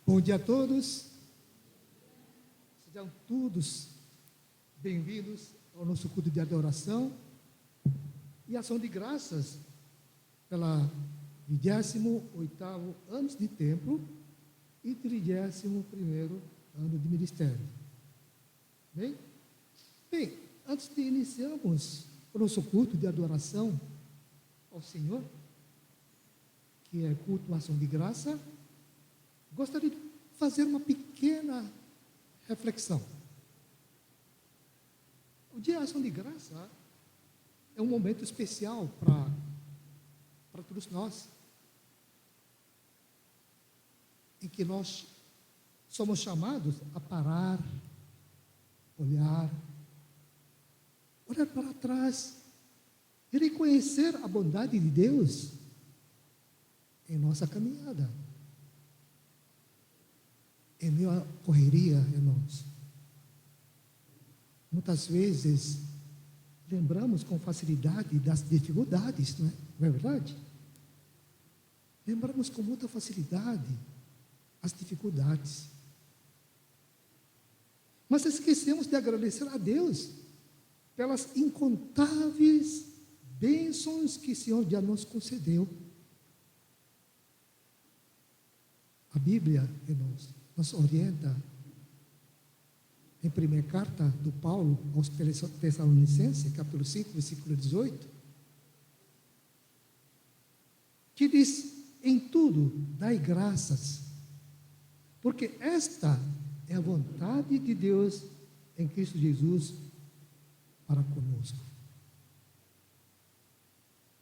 Bom dia a todos, sejam todos bem-vindos ao nosso culto de adoração e ação de graças pela 28º ano de templo e 31º ano de ministério. Bem, antes de iniciarmos o nosso culto de adoração ao Senhor, que é culto ação de graça, gostaria de fazer uma pequena reflexão. O Dia de Ação de Graça é um momento especial para todos nós, em que nós somos chamados a parar, olhar para trás e reconhecer a bondade de Deus em nossa caminhada. Em meio à correria, irmãos, muitas vezes lembramos com facilidade das dificuldades, não é verdade? Lembramos com muita facilidade as dificuldades, mas esquecemos de agradecer a Deus pelas incontáveis bênçãos que o Senhor já nos concedeu. A Bíblia, irmãos, nos orienta em primeira carta do Paulo aos Tessalonicenses, capítulo 5, versículo 18, que diz: em tudo dai graças, porque esta é a vontade de Deus em Cristo Jesus para conosco.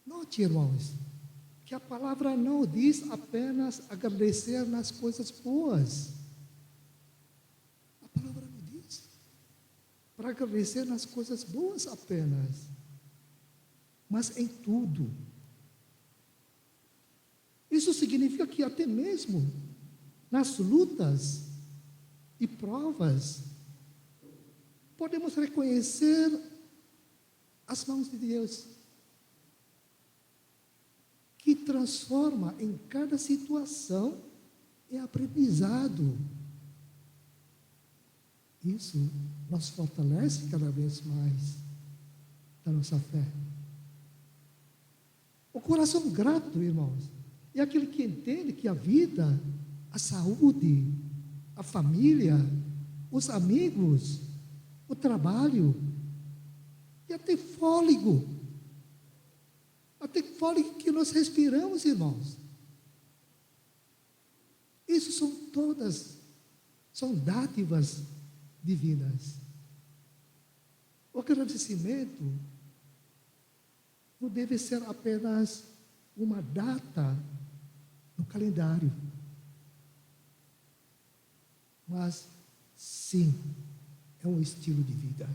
Note, irmãos, que a palavra não diz apenas agradecer nas coisas boas. A palavra não diz para agradecer nas coisas boas apenas, mas em tudo. Isso significa que até mesmo nas lutas e provas, podemos reconhecer as mãos de Deus, que transforma em cada situação em aprendizado. Isso nos fortalece cada vez mais da nossa fé. O coração grato, irmãos, é aquele que entende que a vida, a saúde, a família, os amigos, o trabalho e até fôlego que nós respiramos, irmãos, isso são dádivas divinas. O agradecimento não deve ser apenas uma data no calendário, mas sim, é um estilo de vida.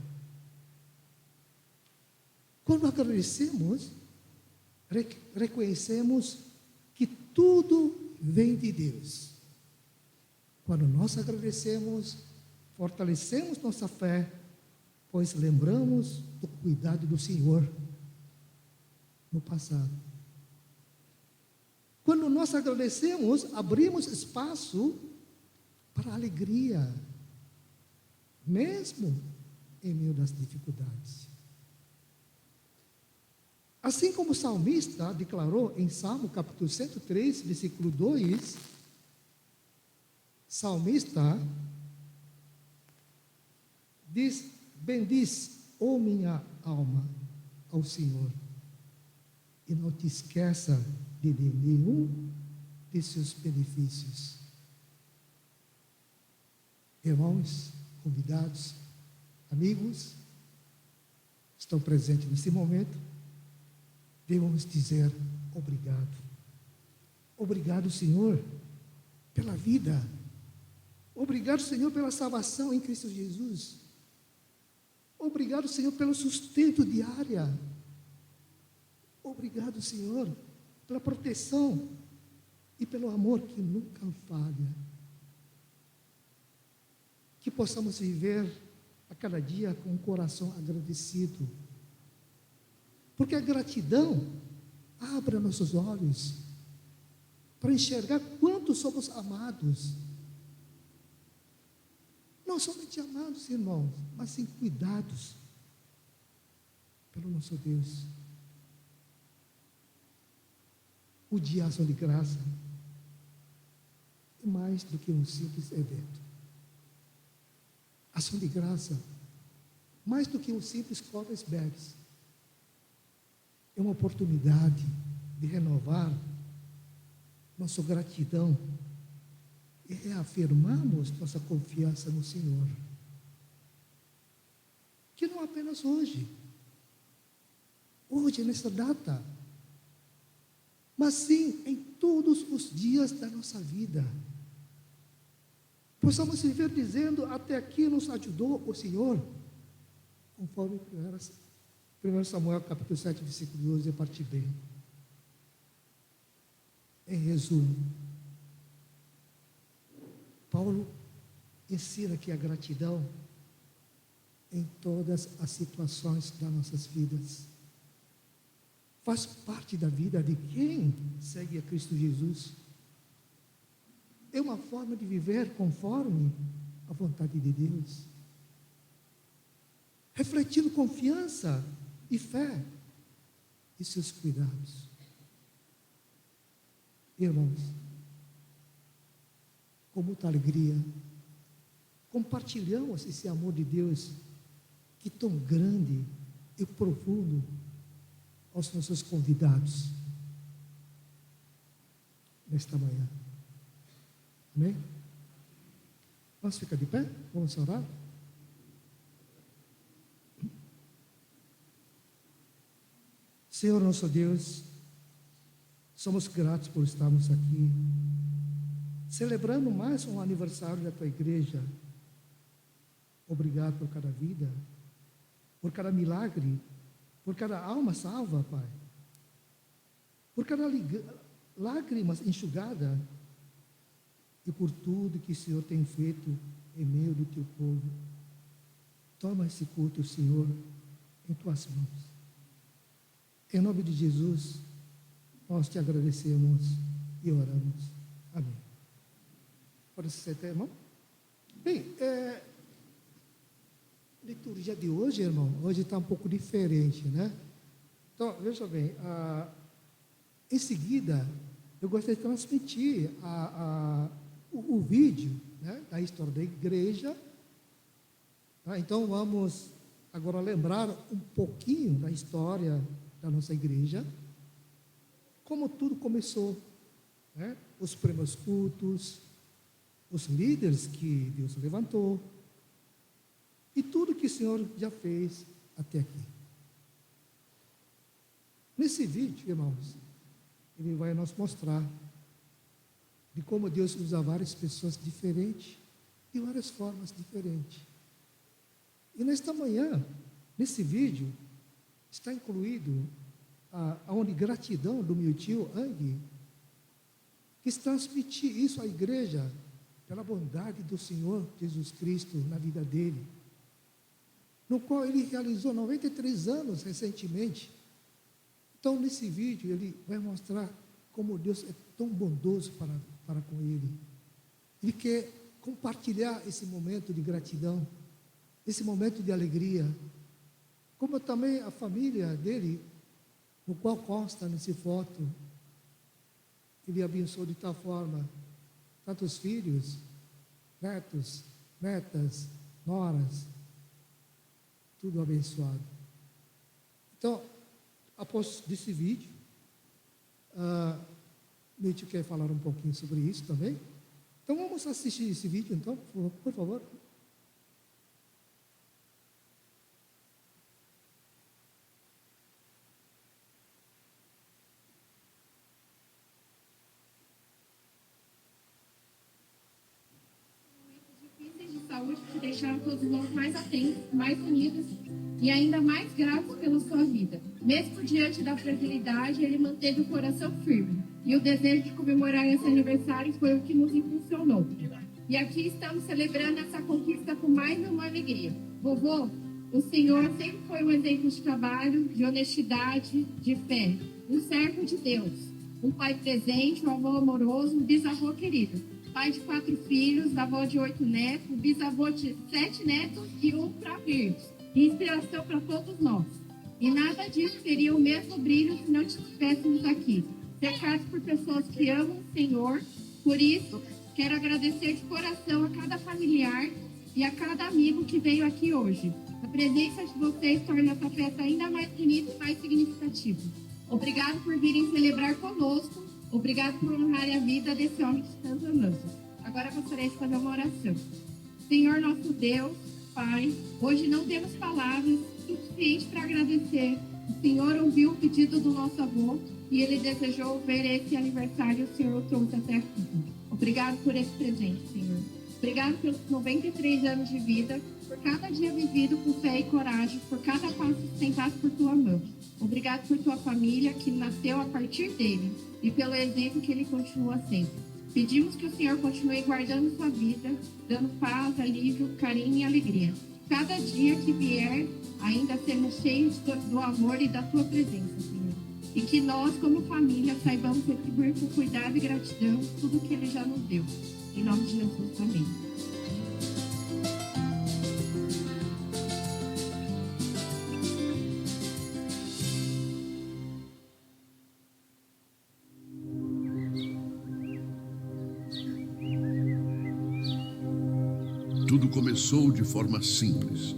Quando agradecemos, reconhecemos que tudo vem de Deus. Quando nós agradecemos, fortalecemos nossa fé, pois lembramos do cuidado do Senhor no passado. Quando nós agradecemos, abrimos espaço para a alegria, mesmo em meio das dificuldades. Assim como o salmista declarou em Salmo capítulo 103, versículo 2, salmista diz: bendiz, ó minha alma, ao Senhor, e não te esqueça de nenhum de seus benefícios. Irmãos, convidados, amigos, estão presentes nesse momento, devemos dizer obrigado. Obrigado, Senhor, pela vida. Obrigado, Senhor, pela salvação em Cristo Jesus. Obrigado, Senhor, pelo sustento diário. Obrigado, Senhor, pela proteção e pelo amor que nunca falha. Que possamos viver a cada dia com um coração agradecido. Porque a gratidão abre nossos olhos para enxergar quanto somos amados não somente amados, irmãos, mas sim cuidados pelo nosso Deus. O dia de ação de graça é mais do que um simples evento. Ação de graça, mais do que um simples comes bebes, é uma oportunidade de renovar nossa gratidão e reafirmarmos nossa confiança no Senhor. Que não apenas hoje, nessa data, mas sim em todos os dias da nossa vida. Possamos viver dizendo: até aqui nos ajudou o Senhor, conforme 1 Samuel capítulo 7, versículo 12, a parte B. Em resumo, Paulo ensina que a gratidão em todas as situações das nossas vidas faz parte da vida de quem segue a Cristo Jesus. É uma forma de viver conforme a vontade de Deus, refletindo confiança e fé e seus cuidados. Irmãos, com muita alegria, compartilhamos esse amor de Deus que tão grande e profundo aos nossos convidados nesta manhã. Amém? Vamos ficar de pé? Vamos orar? Senhor nosso Deus, somos gratos por estarmos aqui, celebrando mais um aniversário da Tua igreja. Obrigado por cada vida, por cada milagre, por cada alma salva, Pai, por cada lágrima enxugada e por tudo que o Senhor tem feito em meio do Teu povo. Toma esse culto, Senhor, em Tuas mãos. Em nome de Jesus, nós Te agradecemos e oramos. Amém. Pode se sentar, irmão? Bem, liturgia de hoje, irmão, hoje está um pouco diferente, né? Então, veja bem, em seguida, eu gostaria de transmitir o vídeo, né, da história da igreja. Tá? Então, vamos agora lembrar um pouquinho da história da nossa igreja, como tudo começou, né? Os primeiros cultos, os líderes que Deus levantou, e tudo que o Senhor já fez até aqui. Nesse vídeo, irmãos, ele vai nos mostrar de como Deus usa várias pessoas diferentes, de várias formas diferentes. E nesta manhã, nesse vídeo, está incluído a gratidão do meu tio Ang, que transmitir isso à igreja pela bondade do Senhor Jesus Cristo na vida dele, no qual ele realizou 93 anos recentemente. Então, nesse vídeo, ele vai mostrar como Deus é tão bondoso para com ele. Ele quer compartilhar esse momento de gratidão, esse momento de alegria, como também a família dele, no qual consta nessa foto. Ele abençoou de tal forma tantos filhos, netos, netas, noras, tudo abençoado. Então, após desse vídeo, meu tio quer falar um pouquinho sobre isso também. Então, vamos assistir esse vídeo, então, por favor. Saúde que deixaram todos nós mais atentos, mais unidos e ainda mais gratos pela sua vida. Mesmo diante da fragilidade, ele manteve o coração firme. E o desejo de comemorar esse aniversário foi o que nos impulsionou. E aqui estamos celebrando essa conquista com mais uma alegria. Vovô, o senhor sempre foi um exemplo de trabalho, de honestidade, de fé. Um servo de Deus. Um pai presente, um avô amoroso, um bisavô querido. pai de 4 filhos, avô de 8 netos, bisavô de 7 netos e um para vir. Inspiração para todos nós. E nada disso teria o mesmo brilho se não estivéssemos aqui, cercados por pessoas que amam o Senhor. Por isso, quero agradecer de coração a cada familiar e a cada amigo que veio aqui hoje. A presença de vocês torna essa festa ainda mais bonita e mais significativa. Obrigado por virem celebrar conosco. Obrigado por honrarem a vida desse homem que tanto amamos. Agora gostaria de fazer uma oração. Senhor nosso Deus, Pai, hoje não temos palavras suficientes para agradecer. O Senhor ouviu o pedido do nosso avô e ele desejou ver esse aniversário e o Senhor o trouxe até aqui. Obrigado por esse presente, Senhor. Obrigado pelos 93 anos de vida, por cada dia vivido com fé e coragem, por cada passo sustentado por tua mão. Obrigado por tua família que nasceu a partir dele e pelo exemplo que ele continua sendo. Pedimos que o Senhor continue guardando sua vida, dando paz, alívio, carinho e alegria. Cada dia que vier, ainda sermos cheios do amor e da tua presença, Senhor. E que nós, como família, saibamos retribuir com cuidado e gratidão tudo que ele já nos deu. Em nome de Jesus, amém. Tudo começou de forma simples.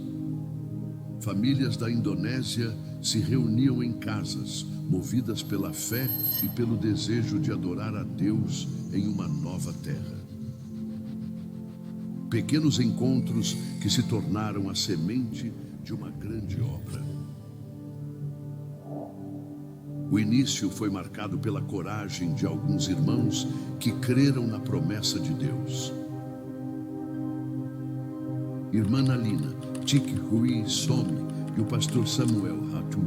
Famílias da Indonésia se reuniam em casas, movidas pela fé e pelo desejo de adorar a Deus em uma nova terra. Pequenos encontros que se tornaram a semente de uma grande obra. O início foi marcado pela coragem de alguns irmãos que creram na promessa de Deus. Irmã Nalina, Tik Hui Som e o pastor Samuel Ratu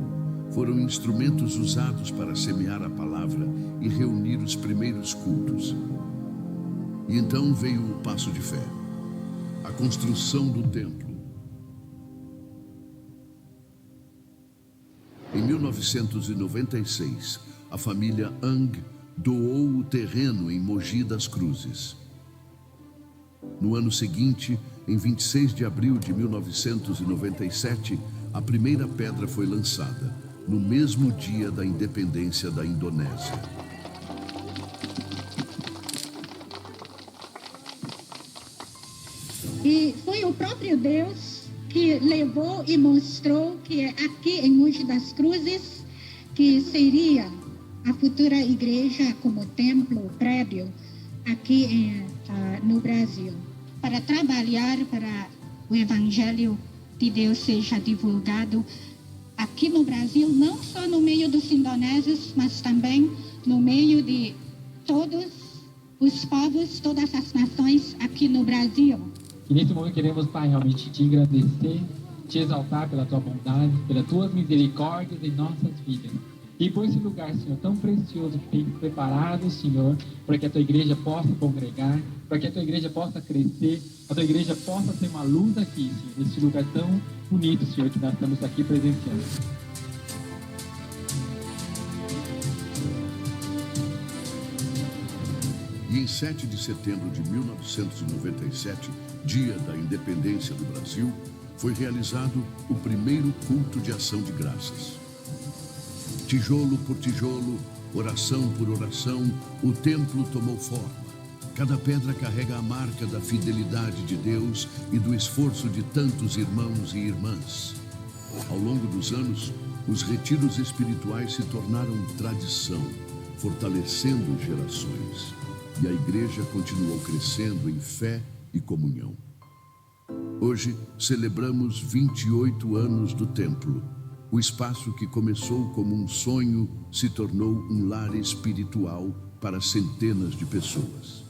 foram instrumentos usados para semear a palavra e reunir os primeiros cultos. E então veio o passo de fé, a construção do templo. Em 1996, a família Ang doou o terreno em Mogi das Cruzes. No ano seguinte, em 26 de abril de 1997, a primeira pedra foi lançada, no mesmo dia da independência da Indonésia. E foi o próprio Deus que levou e mostrou que aqui em Mogi das Cruzes, que seria a futura igreja como templo, prédio, aqui no Brasil. Para trabalhar para o Evangelho de Deus seja divulgado aqui no Brasil, não só no meio dos indonésios, mas também no meio de todos os povos, todas as nações aqui no Brasil. E nesse momento queremos, Pai, realmente te agradecer, te exaltar pela tua bondade, pelas tuas misericórdias em nossas vidas. E por esse lugar, Senhor, tão precioso que tem preparado, Senhor, para que a tua igreja possa congregar, para que a tua igreja possa crescer, a tua igreja possa ser uma luz aqui, Senhor, nesse lugar tão bonito, Senhor, que nós estamos aqui presenciando. E em 7 de setembro de 1997, dia da independência do Brasil, foi realizado o primeiro culto de ação de graças. Tijolo por tijolo, oração por oração, o templo tomou forma. Cada pedra carrega a marca da fidelidade de Deus e do esforço de tantos irmãos e irmãs. Ao longo dos anos, os retiros espirituais se tornaram tradição, fortalecendo gerações. E a igreja continuou crescendo em fé e comunhão. Hoje, celebramos 28 anos do templo. O espaço que começou como um sonho se tornou um lar espiritual para centenas de pessoas.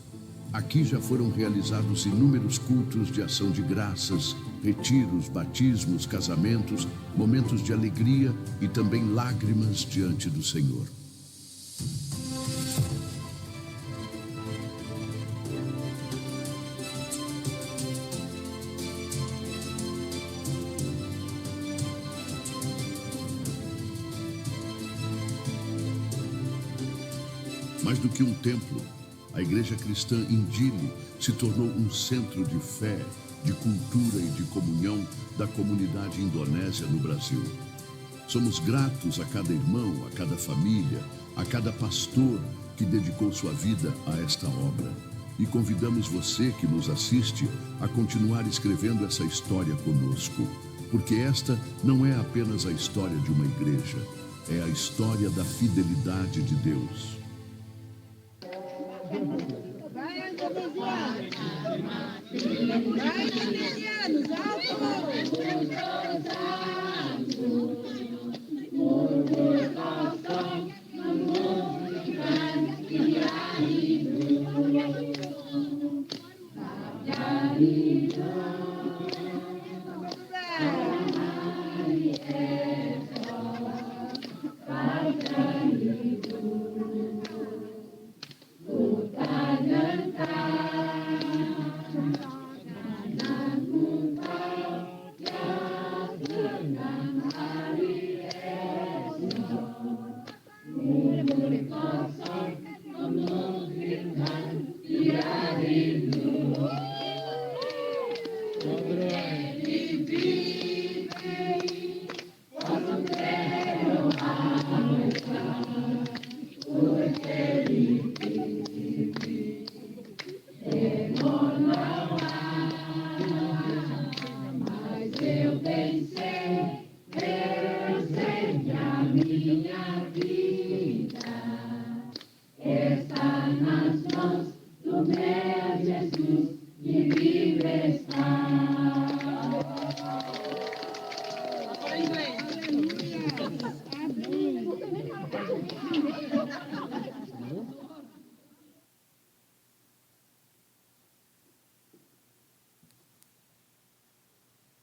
Aqui já foram realizados inúmeros cultos de ação de graças, retiros, batismos, casamentos, momentos de alegria e também lágrimas diante do Senhor. Mais do que um templo, a Igreja Cristã Indile se tornou um centro de fé, de cultura e de comunhão da comunidade indonésia no Brasil. Somos gratos a cada irmão, a cada família, a cada pastor que dedicou sua vida a esta obra. E convidamos você que nos assiste a continuar escrevendo essa história conosco, porque esta não é apenas a história de uma igreja, é a história da fidelidade de Deus.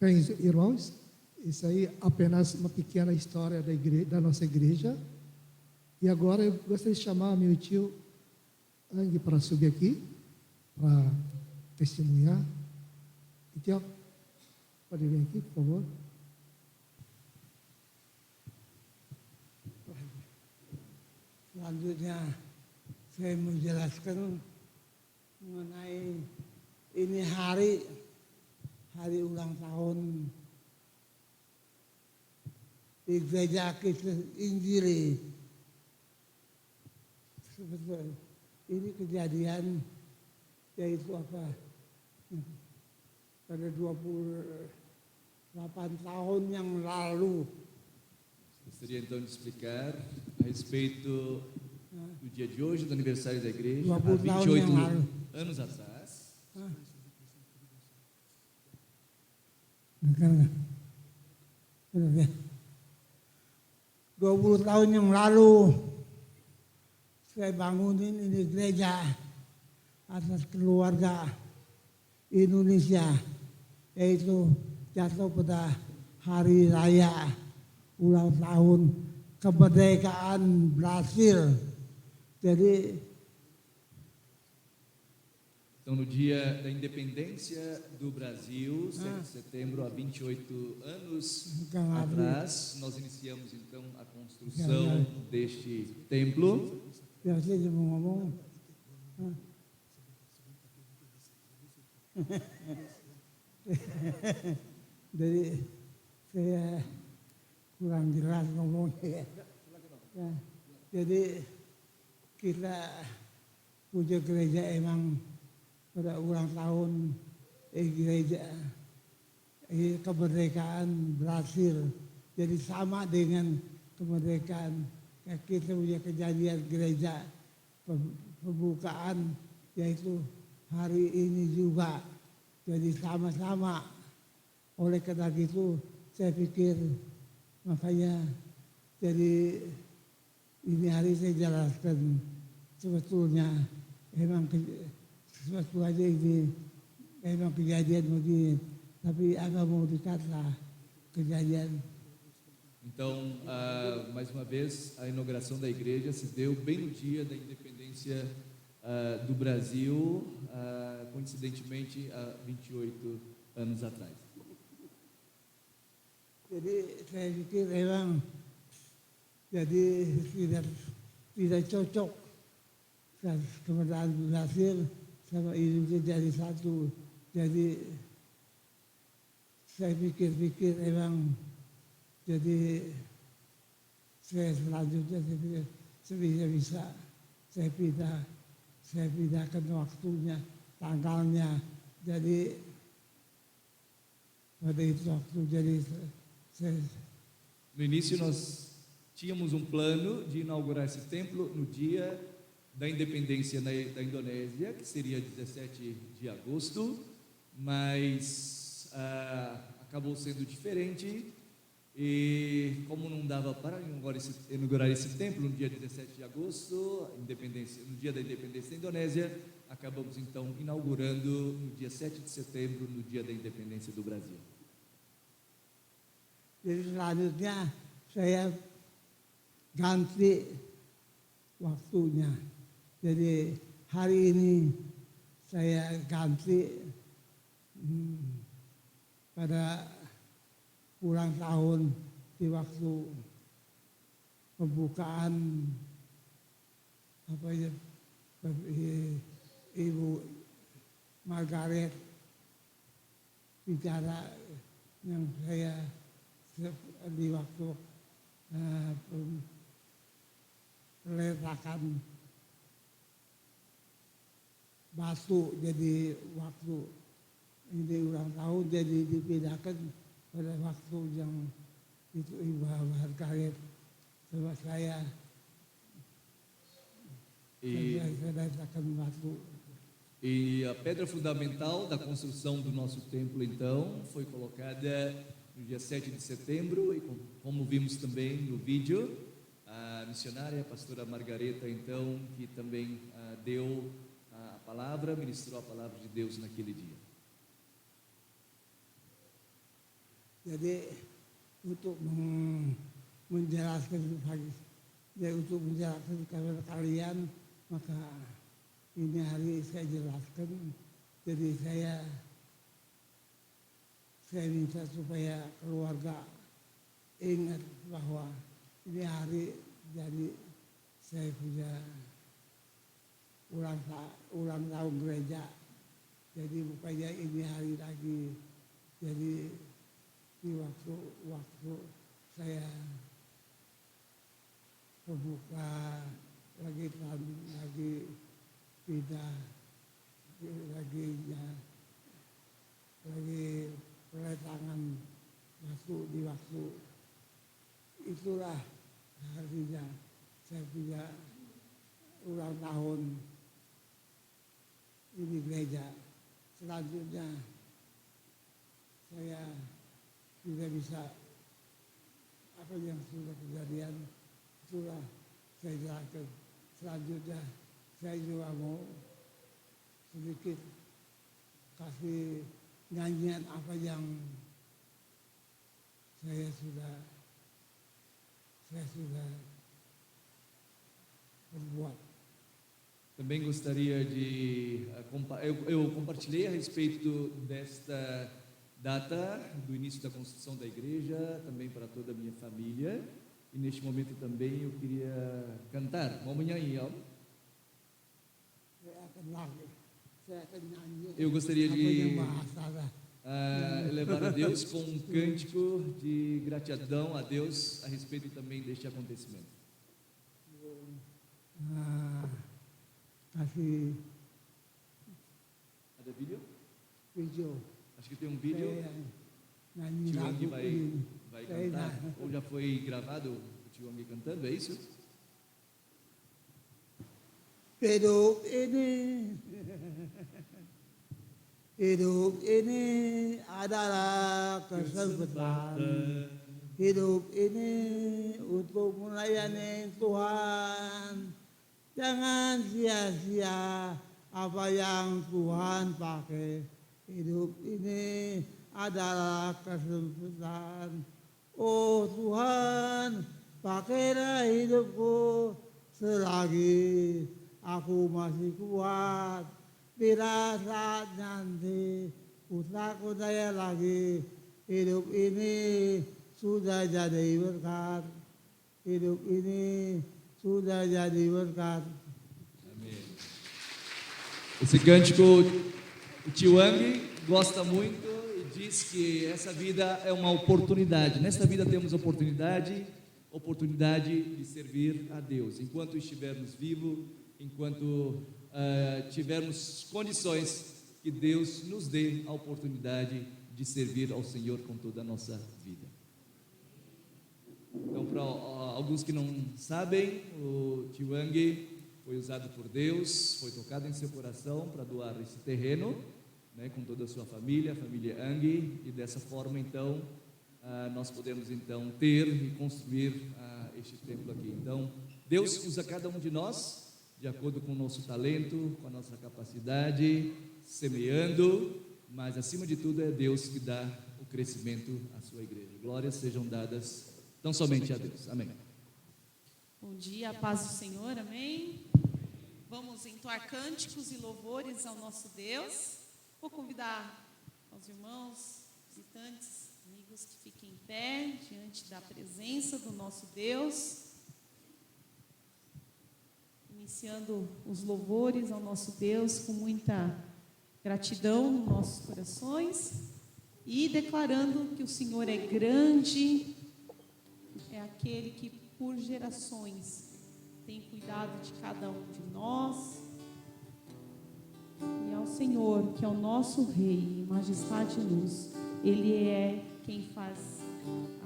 Bem, irmãos, isso aí é apenas uma pequena história da nossa igreja. E agora eu gostaria de chamar meu tio Ang para subir aqui, para testemunhar. Tio, pode vir aqui, por favor. Selanjutnya saya menjelaskan mengenai ini hari ulang tahun di Gereja Kristen Injili. Sebetulnya ini kejadian yaitu apa? Pada 28 tahun yang lalu. Gostaria então de explicar a respeito do dia de hoje, do aniversário da igreja, há 28 anos atrás. 20 tahun yang lalu saya bangunin ini gereja atas keluarga Indonesia, yaitu jatuh pada hari raya ulang tahun kemerdekaan Brasil. Jadi então, no dia da independência do Brasil, 7 de setembro, há 28 anos atrás, nós iniciamos então a construção deste templo. Biasanya mau ngomong. Jadi saya kurang jelas ngomongnya. Ya, jadi kita punya gereja emang pada ulang tahun gereja kemerdekaan Brasil. Jadi sama dengan kemerdekaan kita punya kejadian gereja pembukaan yaitu hari ini juga. Jadi sama-sama. Oleh karena itu saya pikir makanya jadi ini hari saya jelaskan sebetulnya memang sesuatu aja ini memang kejadian begini, tapi agak mau dikata kejadian. Então, mais uma vez, a inauguração da igreja se deu bem no dia da independência do Brasil, coincidentemente há 28 anos atrás. Jadi saya pikir memang jadi tidak cocok kemerdekaan Brasil sama Indonesia jadi satu. Jadi saya pikir-pikir emang jadi saya selanjutnya saya pikir sebisa-bisa saya pindahkan waktunya, tanggalnya. Jadi pada itu waktu jadi saya No início, nós tínhamos um plano de inaugurar esse templo no dia da independência da Indonésia, que seria 17 de agosto, mas acabou sendo diferente. E como não dava para inaugurar esse templo no dia 17 de agosto, no dia da independência da Indonésia, acabamos então inaugurando no dia 7 de setembro, no dia da independência do Brasil. jadi selanjutnya saya ganti waktunya. Jadi hari ini saya ganti pada ulang tahun di waktu pembukaan Ibu Margaret bicara yang saya di waktu peletakan batu, jadi waktu ini ulang tahun jadi dipindahkan pada waktu yang itu Ibu Margaret sama saya letakkan batu. E a pedra fundamental da construção do nosso templo, então, foi colocada no dia 7 de setembro, e como vimos também no vídeo, a missionária, a pastora Margareta, então, que também deu a palavra, ministrou a palavra de Deus naquele dia. Jadi untuk menjelaskan kepada kalian, maka ini hari saya jelaskan. Jadi saya minta supaya keluarga ingat bahwa ini hari jadi saya punya ulang tahun gereja. Jadi bukannya ini hari lagi. Jadi di waktu saya membuka lagi pindah lagi peletangan batu di waktu itulah harinya saya punya ulang tahun ini gereja. Selanjutnya saya tidak bisa apa yang sudah kejadian itulah saya jelaskan. Selanjutnya saya juga mau sedikit kasih nyanyian apa yang saya sudah berbuat. Também gostaria de eu compartilhei a respeito desta data do início da construção da igreja, também para toda a minha família. E neste momento também eu queria cantar. Mau menyanyi, Om? Eu gostaria de elevar a Deus com um cântico de gratidão a Deus a respeito também deste acontecimento. Kasih Ada vídeo? video. Acho que tem um vídeo. Nyanyi Tio lagu Anggi vai Saya cantar. Ou já foi gravado o Tio Anggi cantando, é isso? Hidup ini adalah kesempatan. Hidup ini untuk melayani Tuhan. Jangan sia-sia apa yang Tuhan pakai. Hidup ini adalah kesempatan. Oh Tuhan, pakailah hidupku selagi aku masih kuat. Bila saat nanti ku takut daya lagi, hidup ini sudah jadi berkat. Hidup ini sudah jadi berkat. Amém. Esse cântico o tio Ang gosta muito e diz que essa vida é uma oportunidade. Nesta vida temos oportunidade de servir a Deus. Enquanto estivermos vivos, enquanto tivermos condições, que Deus nos dê a oportunidade de servir ao Senhor com toda a nossa vida. Então, para alguns que não sabem, o tio Ang foi usado por Deus, foi tocado em seu coração para doar esse terreno, né, com toda a sua família, a família Ang, e dessa forma, então, nós podemos, então, ter e construir este templo aqui. Então, Deus usa cada um de nós, de acordo com o nosso talento, com a nossa capacidade, semeando, mas, acima de tudo, é Deus que dá o crescimento à sua igreja. Glórias sejam dadas tão somente a Deus. Amém. Bom dia, a paz do Senhor, amém? Vamos entoar cânticos e louvores ao nosso Deus. Vou convidar aos irmãos, visitantes, amigos que fiquem em pé diante da presença do nosso Deus. Iniciando os louvores ao nosso Deus com muita gratidão nos nossos corações e declarando que o Senhor é grande, é aquele que por gerações tem cuidado de cada um de nós, e ao Senhor, que é o nosso Rei, majestade e luz, Ele é quem faz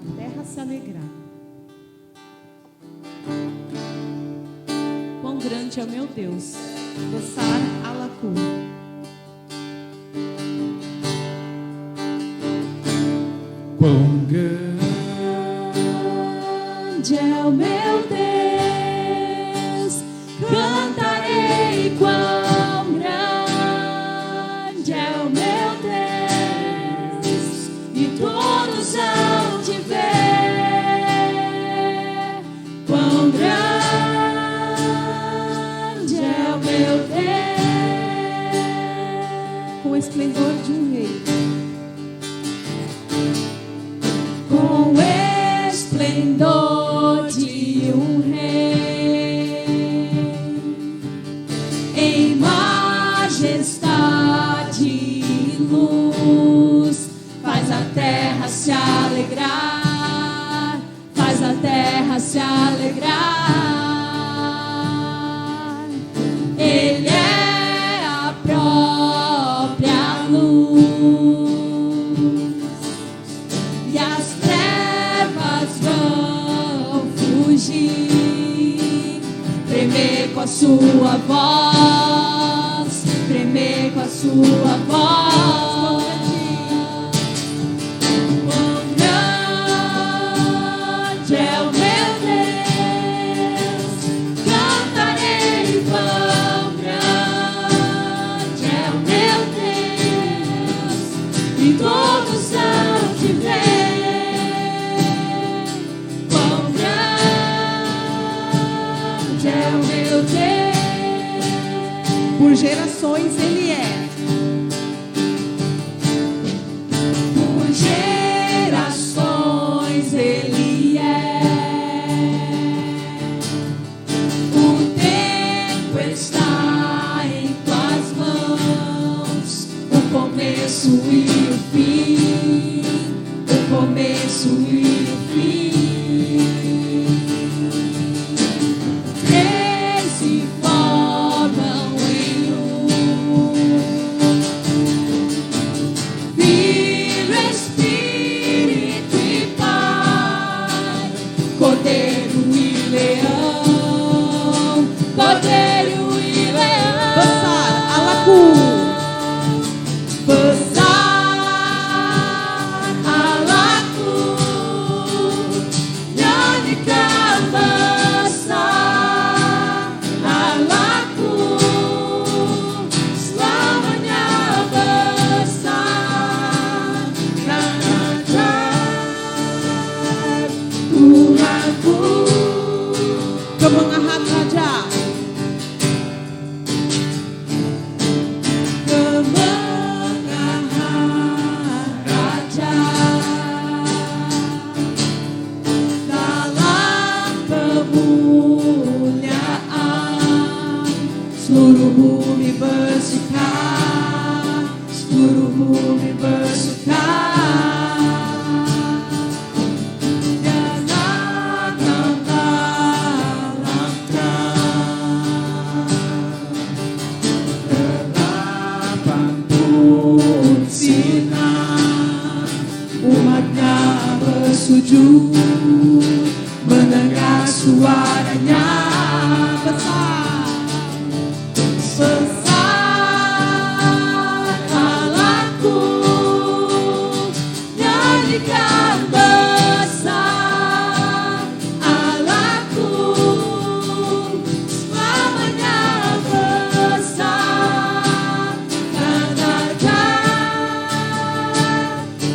a terra se alegrar. Quão grande é o meu Deus, Bossar Alacu. Quão grande é o meu Deus, cantarei quão grande é o meu Deus, e todos hão de ver quão grande é o meu Deus, com o esplendor de um rei, com o esplendor de um rei, em majestade e luz, faz a terra se alegrar, faz a terra se alegrar. Ele é a própria luz, e as trevas vão fugir, tremer com a sua voz, tremer com a sua voz. Quão grande é o meu Deus, cantarei quão grande é o meu Deus, e todos hão de ver quão grande é o meu Deus. Por gerações Ele é, por gerações Ele é. O tempo está em tuas mãos, o começo e o fim, o começo e o fim. Três se formam em um, Filho, Espírito e Pai, Cordeiro e Leão, Cordeiro e Leão. Bossar Alacu, Bossar Alacu, Manangaçu, Aranhá, passar, Alacu, Nhanicabassa, Alacu, Mamanhavaça, Canadá,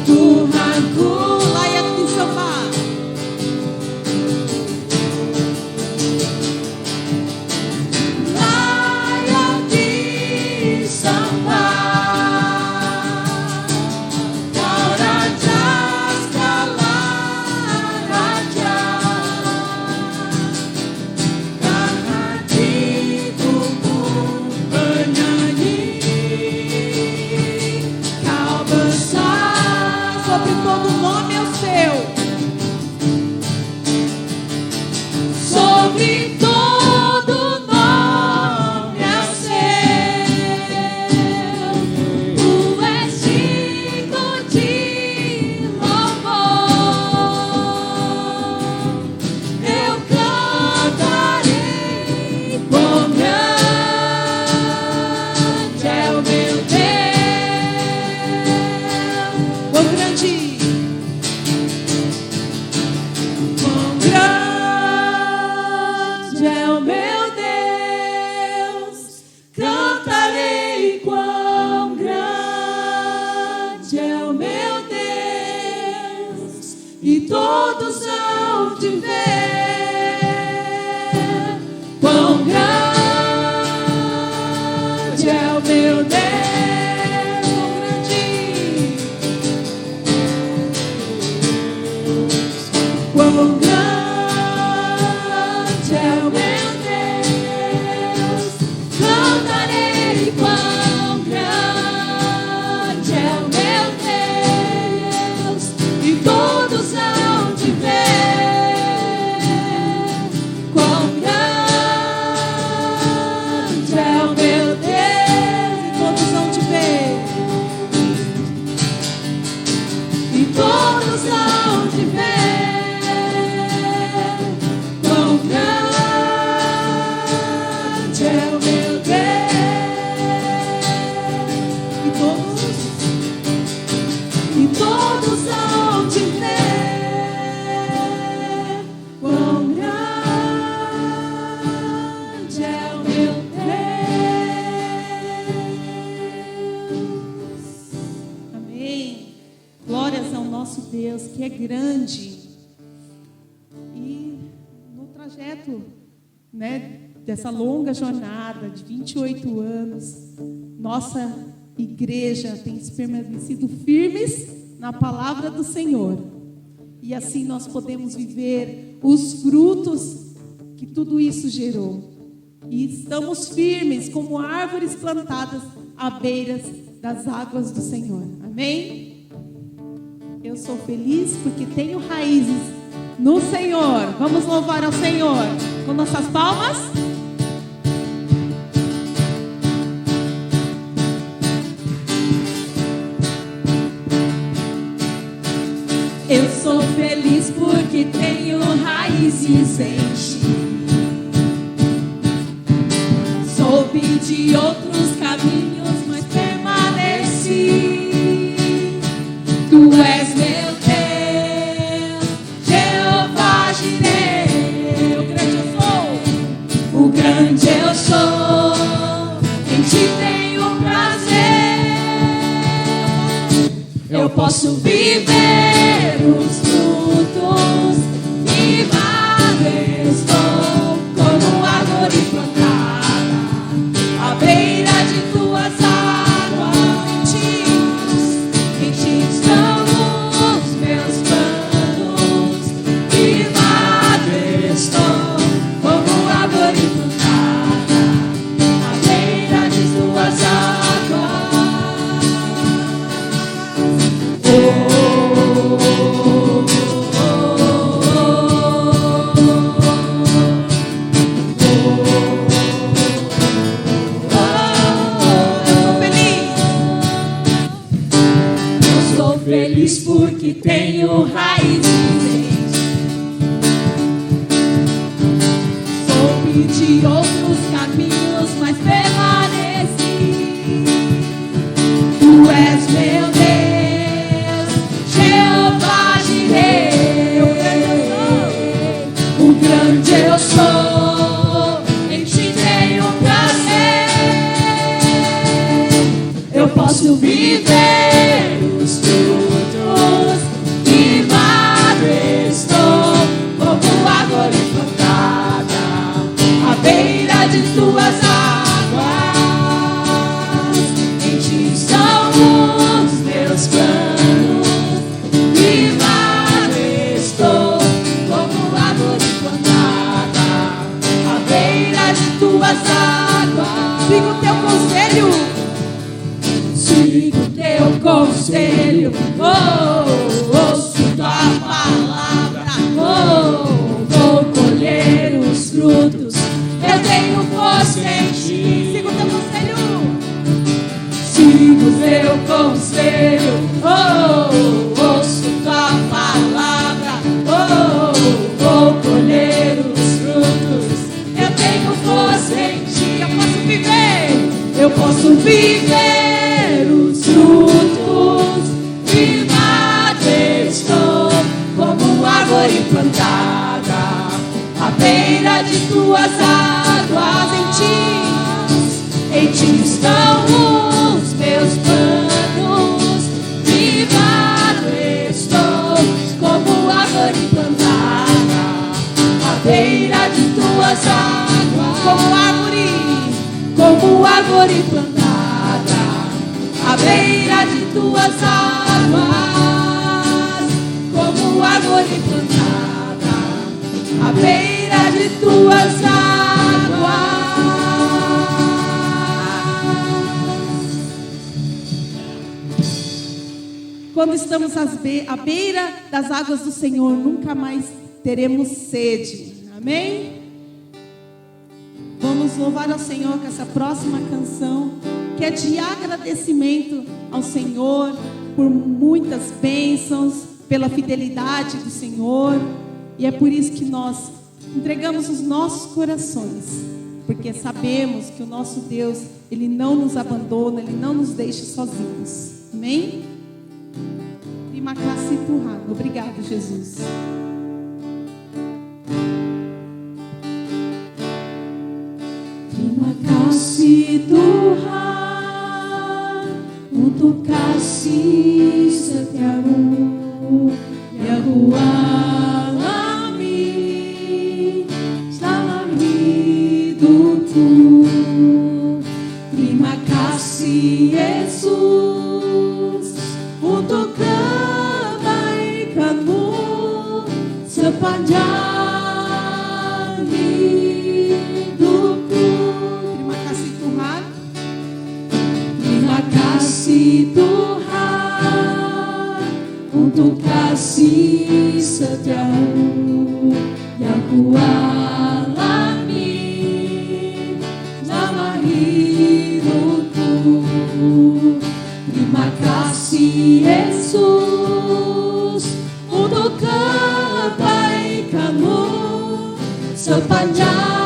Turrancu, Laia de Sofá. Sobre todo nome é o seu. Sobre todo nome é o seu. Tu és digno de louvor. Eu cantarei quão grande é o meu Deus. Quão grande. Quão grande é o meu Deus, cantarei quão grande é o meu Deus, e todos hão de ver quão grande é o meu Deus, quão grande é o meu Deus, cantarei quão grande é o meu Deus, e todos hão de ver quão grande é o meu Deus, e todos hão de ver, e todos hão de ver. Quão grande é o meu Deus, e todos hão de ver. Quão grande é o meu Deus. Amém. Glórias ao nosso Deus, que é grande. E no trajeto, dessa longa jornada de 28 anos, nossa igreja tem se permanecido firmes na palavra do Senhor. E assim nós podemos viver os frutos que tudo isso gerou. E estamos firmes como árvores plantadas à beira das águas do Senhor. Amém? Eu sou feliz porque tenho raízes no Senhor. Vamos louvar ao Senhor com nossas palmas. Eu sou feliz porque tenho raízes em ti. Soube de outros caminhos, mas permaneci. Tu és meu Deus, Jeová Jireh. O grande eu sou, em ti tenho prazer. Eu posso viver os frutos e estou como árvore plantada à beira de tuas águas. Em ti estão os meus planos e estou como árvore plantada à beira de tuas águas. Feliz porque tenho raízes em ti. és meu Deus, Jeová Jireh, o grande eu sou, em ti tenho prazer. Eu posso viver os frutos e magro estou, como água plantada à beira de tuas águas. Em ti estão os meus planos e magro estou, como árvore plantada à beira de tuas águas. Sigo teu conselho, sigo teu conselho, ouço tua palavra, vou colher os frutos, eu tenho força em ti. Sigo teu conselho, sigo teu conselho, ouço tua palavra, vou colher os frutos, eu tenho força em ti. Eu posso viver os frutos e magro estou, como árvore plantada à beira de tuas águas. Em ti estão os meus planos e magro estou, como árvore plantada à beira de tuas águas. Como árvore plantada à beira de tuas águas, como árvore plantada à beira de tuas águas. Quando estamos à beira das águas do Senhor, nunca mais teremos sede. Amém? Vamos louvar ao Senhor com essa próxima canção, que é de agradecimento ao Senhor por muitas bênçãos, pela fidelidade do Senhor. E é por isso que nós entregamos os nossos corações, porque sabemos que o nosso Deus, Ele não nos abandona, Ele não nos deixa sozinhos. Amém? Obrigado, Jesus. Terima kasih Tuhan untuk kasih setiamu yang kualami selama hidupku. Terima kasih Yesus untuk kebaikanmu sepanjang Tuhan untuk kasih setiamu yang kualami selama hidupku. Terima kasih Yesus untuk kebaikanmu sepanjang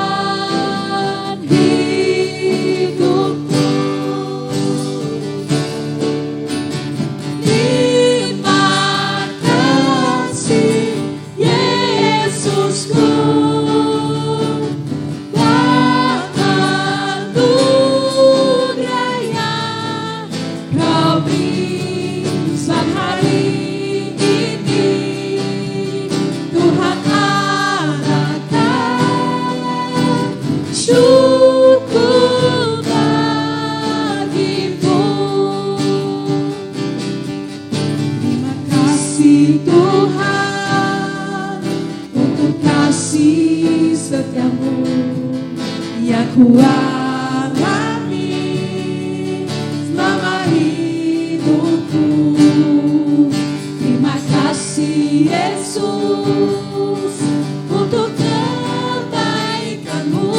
kualami selama hidupku. Terima kasih Yesus untuk kebaikanmu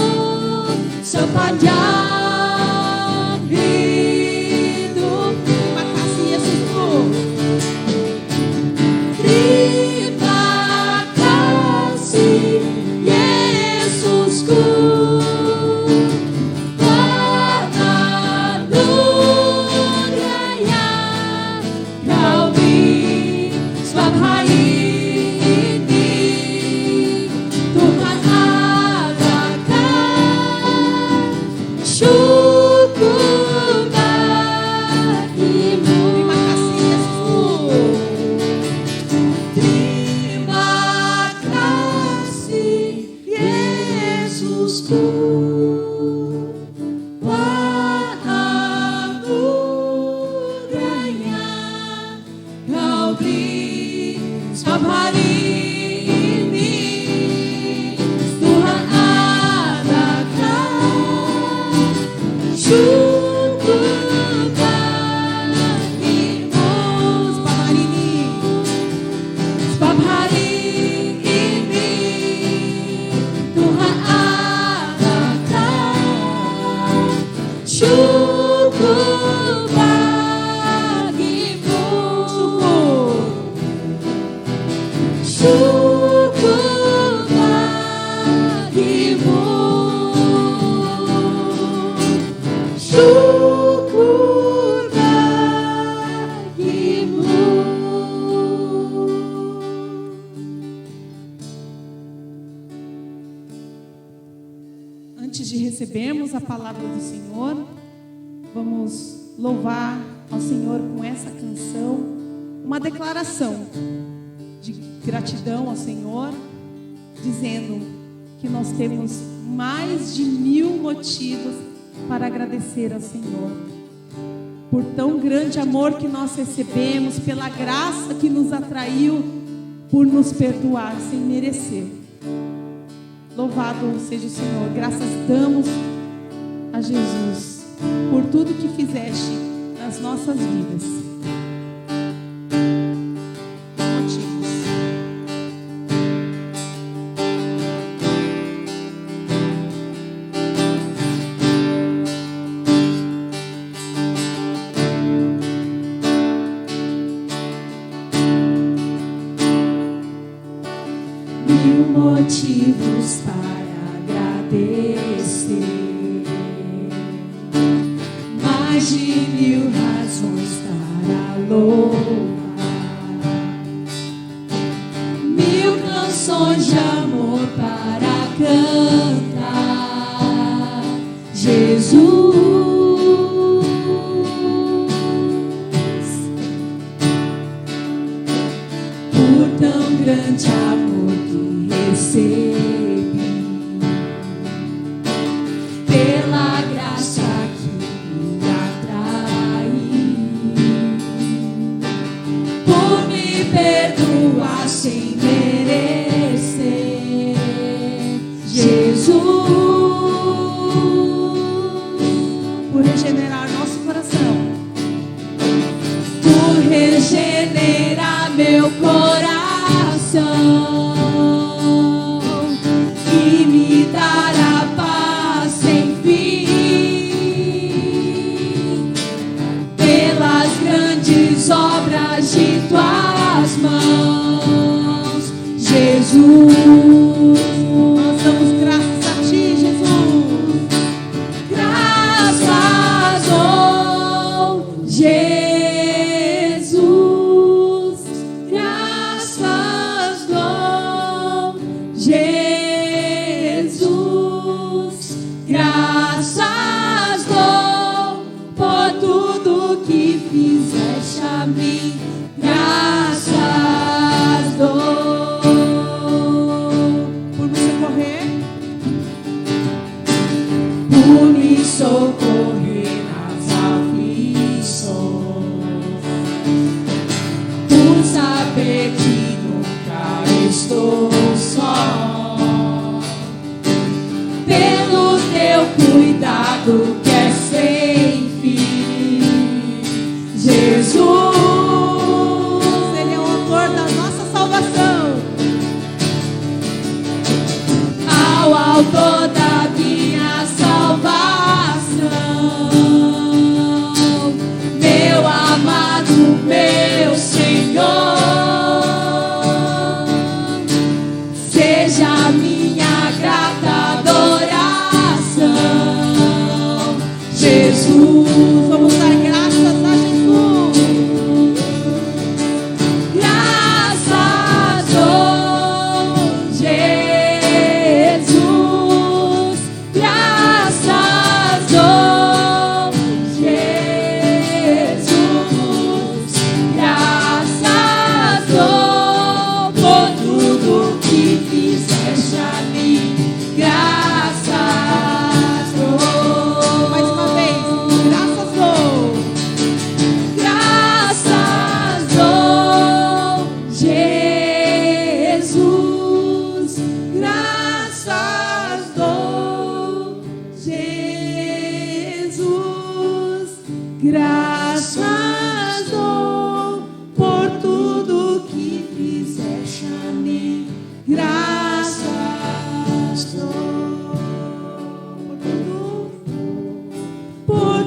sepanjang hidupku. Terima kasih Yesusku. Terima kasih Yesusku. sobre setiap hari ini Tuhan adakan syukur bagimu sebab hari ini Tuhan adakan syukur bagimu syukur bagimu syukur bagimu. Antes de recebermos a palavra do Senhor, vamos louvar ao Senhor com essa canção, uma declaração de gratidão ao Senhor, dizendo que nós temos mais de 1000 motivos para agradecer ao Senhor por tão grande amor que nós recebemos, pela graça que nos atraiu, por nos perdoar sem merecer. Louvado seja o Senhor, graças damos a Jesus por tudo que fizeste nas nossas vidas. Mil motivos para agradecer, mais de 1000 razões para louvar, 1000 canções de amor para cantar, Jesus, por tão grande amor que recebi, pela graça que me atraiu, por me perdoar sem merecer, Jesus, por regenerar nosso coração, por regenerar meu coração e me dar a paz sem fim, pelas grandes obras de tuas mãos, Jesus. Nós damos graças a ti, Jesus. Graças, oh Jesus. Graças, oh Jesus. Graças dou por tudo que fizeste a mim. Graças dou por me socorrer, por me socorrer nas aflições, por saber que nunca estou só, pelo teu cuidado que é sem fim, Jesus. Ele é o autor da nossa salvação, ao autor da minha salvação, meu amado, meu Senhor. Seja a minha grata adoração, Jesus. Vamos dar graças a Jesus. Graças, oh Jesus. Graças, oh Jesus. Graças,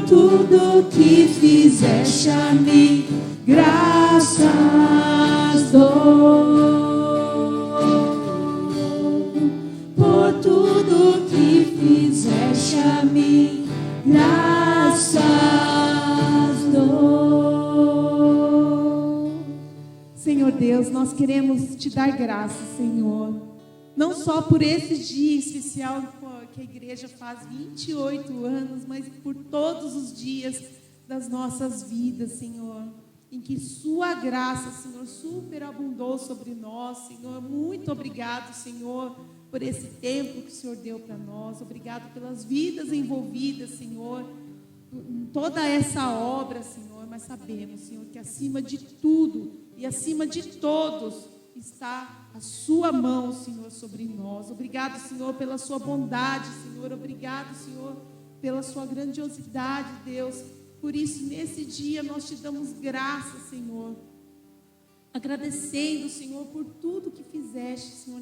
tudo que fizeste a mim, graças dou. Por tudo que fizeste a mim, graças dou. Senhor Deus, nós queremos te dar graças, Senhor, não só por esse dia especial que a igreja faz 28 anos, mas por todos os dias das nossas vidas, Senhor, em que sua graça, Senhor, superabundou sobre nós, Senhor. Muito obrigado, Senhor, por esse tempo que o Senhor deu para nós. Obrigado pelas vidas envolvidas, Senhor, em toda essa obra, Senhor. Mas sabemos, Senhor, que acima de tudo e acima de todos está a sua mão, Senhor, sobre nós. Obrigado, Senhor, pela sua bondade, Senhor. Obrigado, Senhor, pela sua grandiosidade, Deus. Por isso, nesse dia, nós te damos graças, Senhor, agradecendo, Senhor, por tudo que fizeste, Senhor,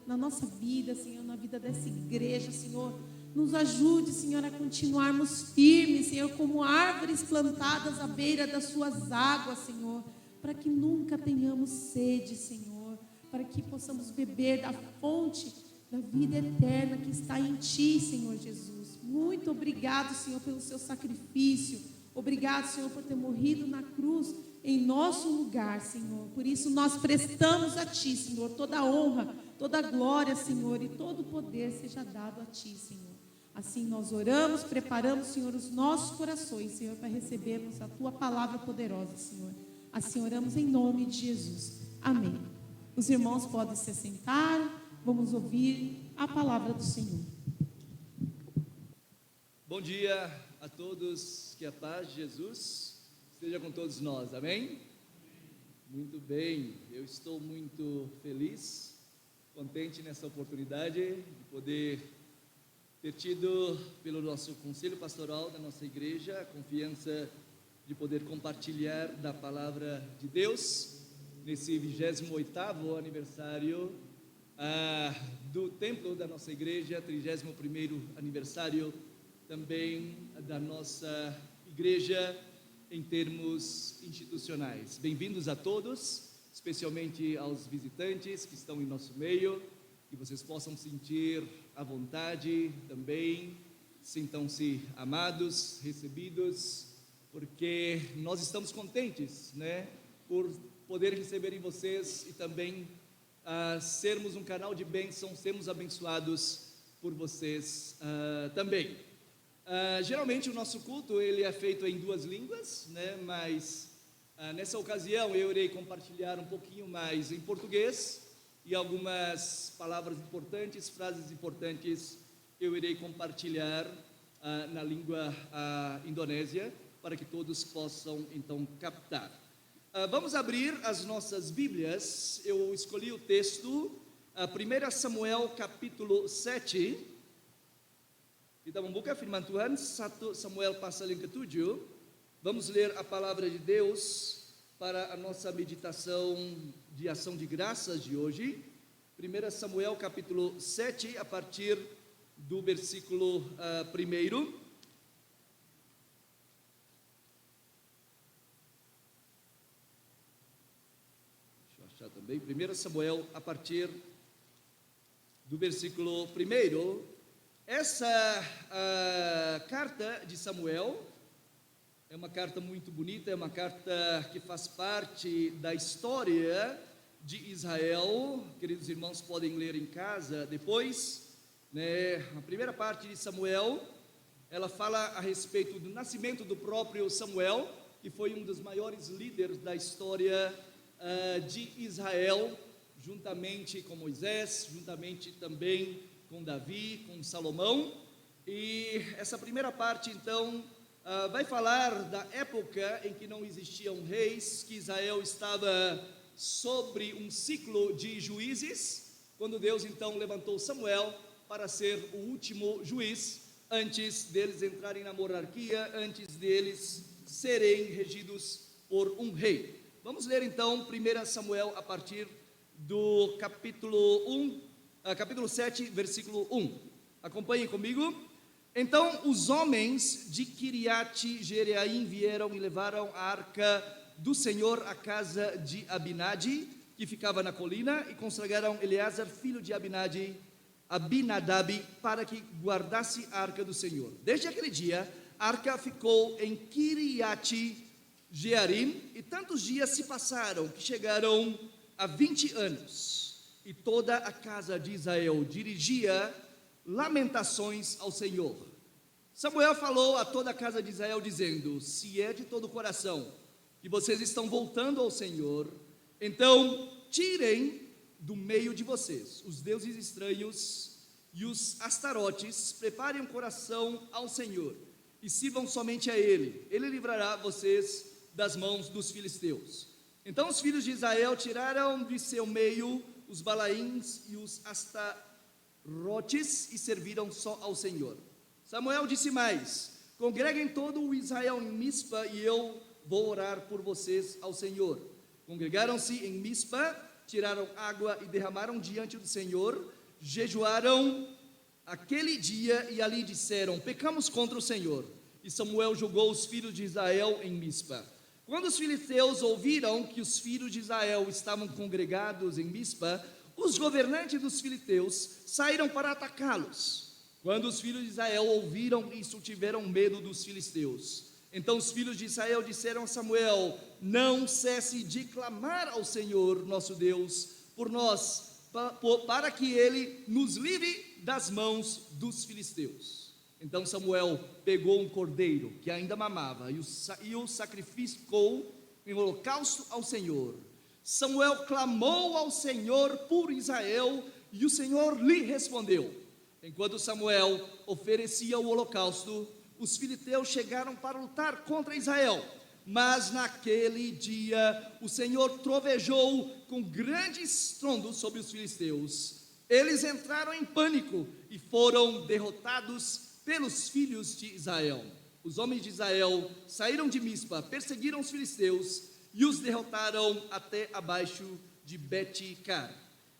na nossa vida, Senhor, na vida dessa igreja, Senhor. Nos ajude, Senhor, a continuarmos firmes, Senhor, como árvores plantadas à beira das suas águas, Senhor, para que nunca tenhamos sede, Senhor, para que possamos beber da fonte da vida eterna que está em Ti, Senhor Jesus. Muito obrigado, Senhor, pelo seu sacrifício. Obrigado, Senhor, por ter morrido na cruz em nosso lugar, Senhor. Por isso nós prestamos a Ti, Senhor, toda a honra, toda a glória, Senhor, e todo o poder seja dado a Ti, Senhor. Assim nós oramos, preparamos, Senhor, os nossos corações, Senhor, para recebermos a Tua palavra poderosa, Senhor. Assim oramos em nome de Jesus. Amém. Os irmãos podem se sentar, vamos ouvir a palavra do Senhor. Bom dia a todos, que a paz de Jesus esteja com todos nós, amém? Muito bem, eu estou muito feliz, contente nessa oportunidade de poder ter tido, pelo nosso conselho pastoral da nossa igreja, a confiança de poder compartilhar da palavra de Deus, nesse 28º aniversário do templo da nossa igreja, 31º aniversário também da nossa igreja em termos institucionais. Bem-vindos a todos, especialmente aos visitantes que estão em nosso meio, que vocês possam sentir à vontade também, sintam-se amados, recebidos, porque nós estamos contentes, né, por poder receber em vocês e também sermos um canal de bênção, sermos abençoados por vocês também. Geralmente o nosso culto ele é feito em 2 línguas, né? Mas nessa ocasião eu irei compartilhar um pouquinho mais em português e algumas palavras importantes, frases importantes eu irei compartilhar na língua indonésia para que todos possam então captar. Vamos abrir as nossas Bíblias. Eu escolhi o texto 1 Samuel capítulo 7. Kita membuka firman Tuhan 1 Samuel pasal yang ke-7. Vamos ler a palavra de Deus para a nossa meditação de ação de graças de hoje. 1 Samuel capítulo 7, a partir do versículo 1. Deixa eu achar também. 1 Samuel, a partir do versículo 1. Essa carta de Samuel é uma carta muito bonita, é uma carta que faz parte da história de Israel. Queridos irmãos, podem ler em casa depois, né? A primeira parte de Samuel, ela fala a respeito do nascimento do próprio Samuel, que foi um dos maiores líderes da história de Israel, juntamente com Moisés, juntamente também com Davi, com Salomão. E essa primeira parte, então, vai falar da época em que não existiam reis, que Israel estava sobre um ciclo de juízes, quando Deus, então, levantou Samuel para ser o último juiz, antes deles entrarem na monarquia, antes deles serem regidos por um rei. Vamos ler, então, 1 Samuel, a partir do capítulo 7, versículo 1. Acompanhem comigo. Então os homens de Kiriat Jereaim vieram e levaram a arca do Senhor à casa de Abinadi, que ficava na colina, e consagraram Eleazar, filho de Abinadab, para que guardasse a arca do Senhor. Desde aquele dia, a arca ficou em Kiriat Jearim, e tantos dias se passaram que chegaram a 20 anos, e toda a casa de Israel dirigia lamentações ao Senhor. Samuel falou a toda a casa de Israel, dizendo: se é de todo o coração que vocês estão voltando ao Senhor, então tirem do meio de vocês os deuses estranhos e os astarotes, preparem o coração ao Senhor e sirvam somente a Ele. Ele livrará vocês das mãos dos filisteus. Então os filhos de Israel tiraram de seu meio os balaíns e os astarotes e serviram só ao Senhor. Samuel disse mais: congreguem todo o Israel em Mispa e eu vou orar por vocês ao Senhor. Congregaram-se em Mispa, tiraram água e derramaram diante do Senhor, jejuaram aquele dia e ali disseram: pecamos contra o Senhor. E Samuel julgou os filhos de Israel em Mispa. Quando os filisteus ouviram que os filhos de Israel estavam congregados em Mispa, os governantes dos filisteus saíram para atacá-los. Quando os filhos de Israel ouviram isso, tiveram medo dos filisteus. Então os filhos de Israel disseram a Samuel: não cesse de clamar ao Senhor nosso Deus por nós, para que Ele nos livre das mãos dos filisteus. Então Samuel pegou um cordeiro que ainda mamava e o sacrificou em holocausto ao Senhor. Samuel clamou ao Senhor por Israel e o Senhor lhe respondeu. Enquanto Samuel oferecia o holocausto, os filisteus chegaram para lutar contra Israel. Mas naquele dia o Senhor trovejou com grande estrondo sobre os filisteus. Eles entraram em pânico e foram derrotados pelos filhos de Israel. Os homens de Israel saíram de Mispa, perseguiram os filisteus e os derrotaram até abaixo de Bet-car.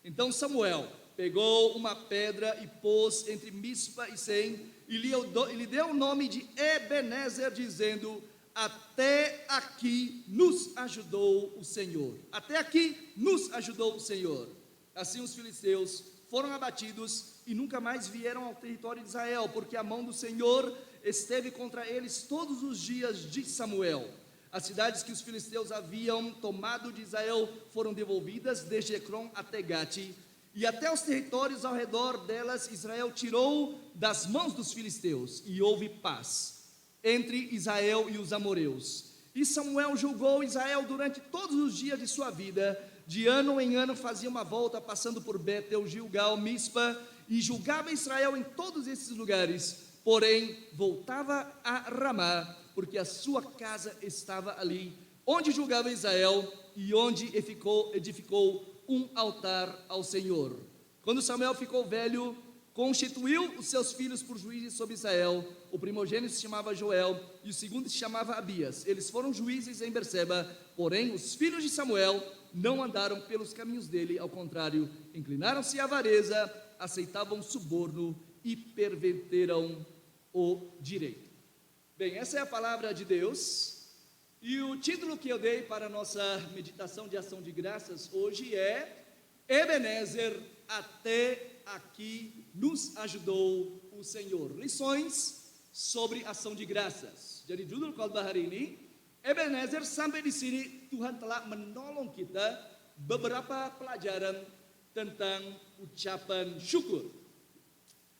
Então Samuel pegou uma pedra e pôs entre Mispa e Sem, e lhe deu o nome de Ebenezer, dizendo: até aqui nos ajudou o Senhor. Até aqui nos ajudou o Senhor. Assim os filisteus foram abatidos e nunca mais vieram ao território de Israel, porque a mão do Senhor esteve contra eles todos os dias de Samuel. As cidades que os filisteus haviam tomado de Israel foram devolvidas, desde Ecrom até Gate, e até os territórios ao redor delas Israel tirou das mãos dos filisteus, e houve paz entre Israel e os amoreus. E Samuel julgou Israel durante todos os dias de sua vida. De ano em ano fazia uma volta, passando por Betel, Gilgal, Mispa, e julgava Israel em todos esses lugares. Porém voltava a Ramá, porque a sua casa estava ali, onde julgava Israel e onde edificou um altar ao Senhor. Quando Samuel ficou velho, constituiu os seus filhos por juízes sobre Israel. O primogênito se chamava Joel e o segundo se chamava Abias. Eles foram juízes em Berseba. Porém os filhos de Samuel não andaram pelos caminhos dele, ao contrário, inclinaram-se à avareza, aceitavam suborno e perverteram o direito. Bem, essa é a palavra de Deus. E o título que eu dei para a nossa meditação de ação de graças hoje é: Ebenezer, até aqui nos ajudou o Senhor. Lições sobre ação de graças. Jadi judul khotbah hari ini, Ebenezer, sampai di sini Tuhan telah menolong kita, beberapa pelajaran tentang ucapan syukur.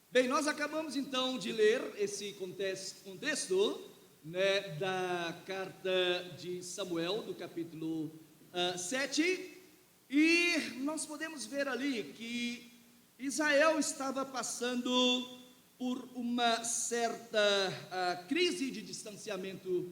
Bem, nós acabamos então de ler esse contexto, né, da carta de Samuel, do capítulo 7, e nós podemos ver ali que Israel estava passando por uma certa crise de distanciamento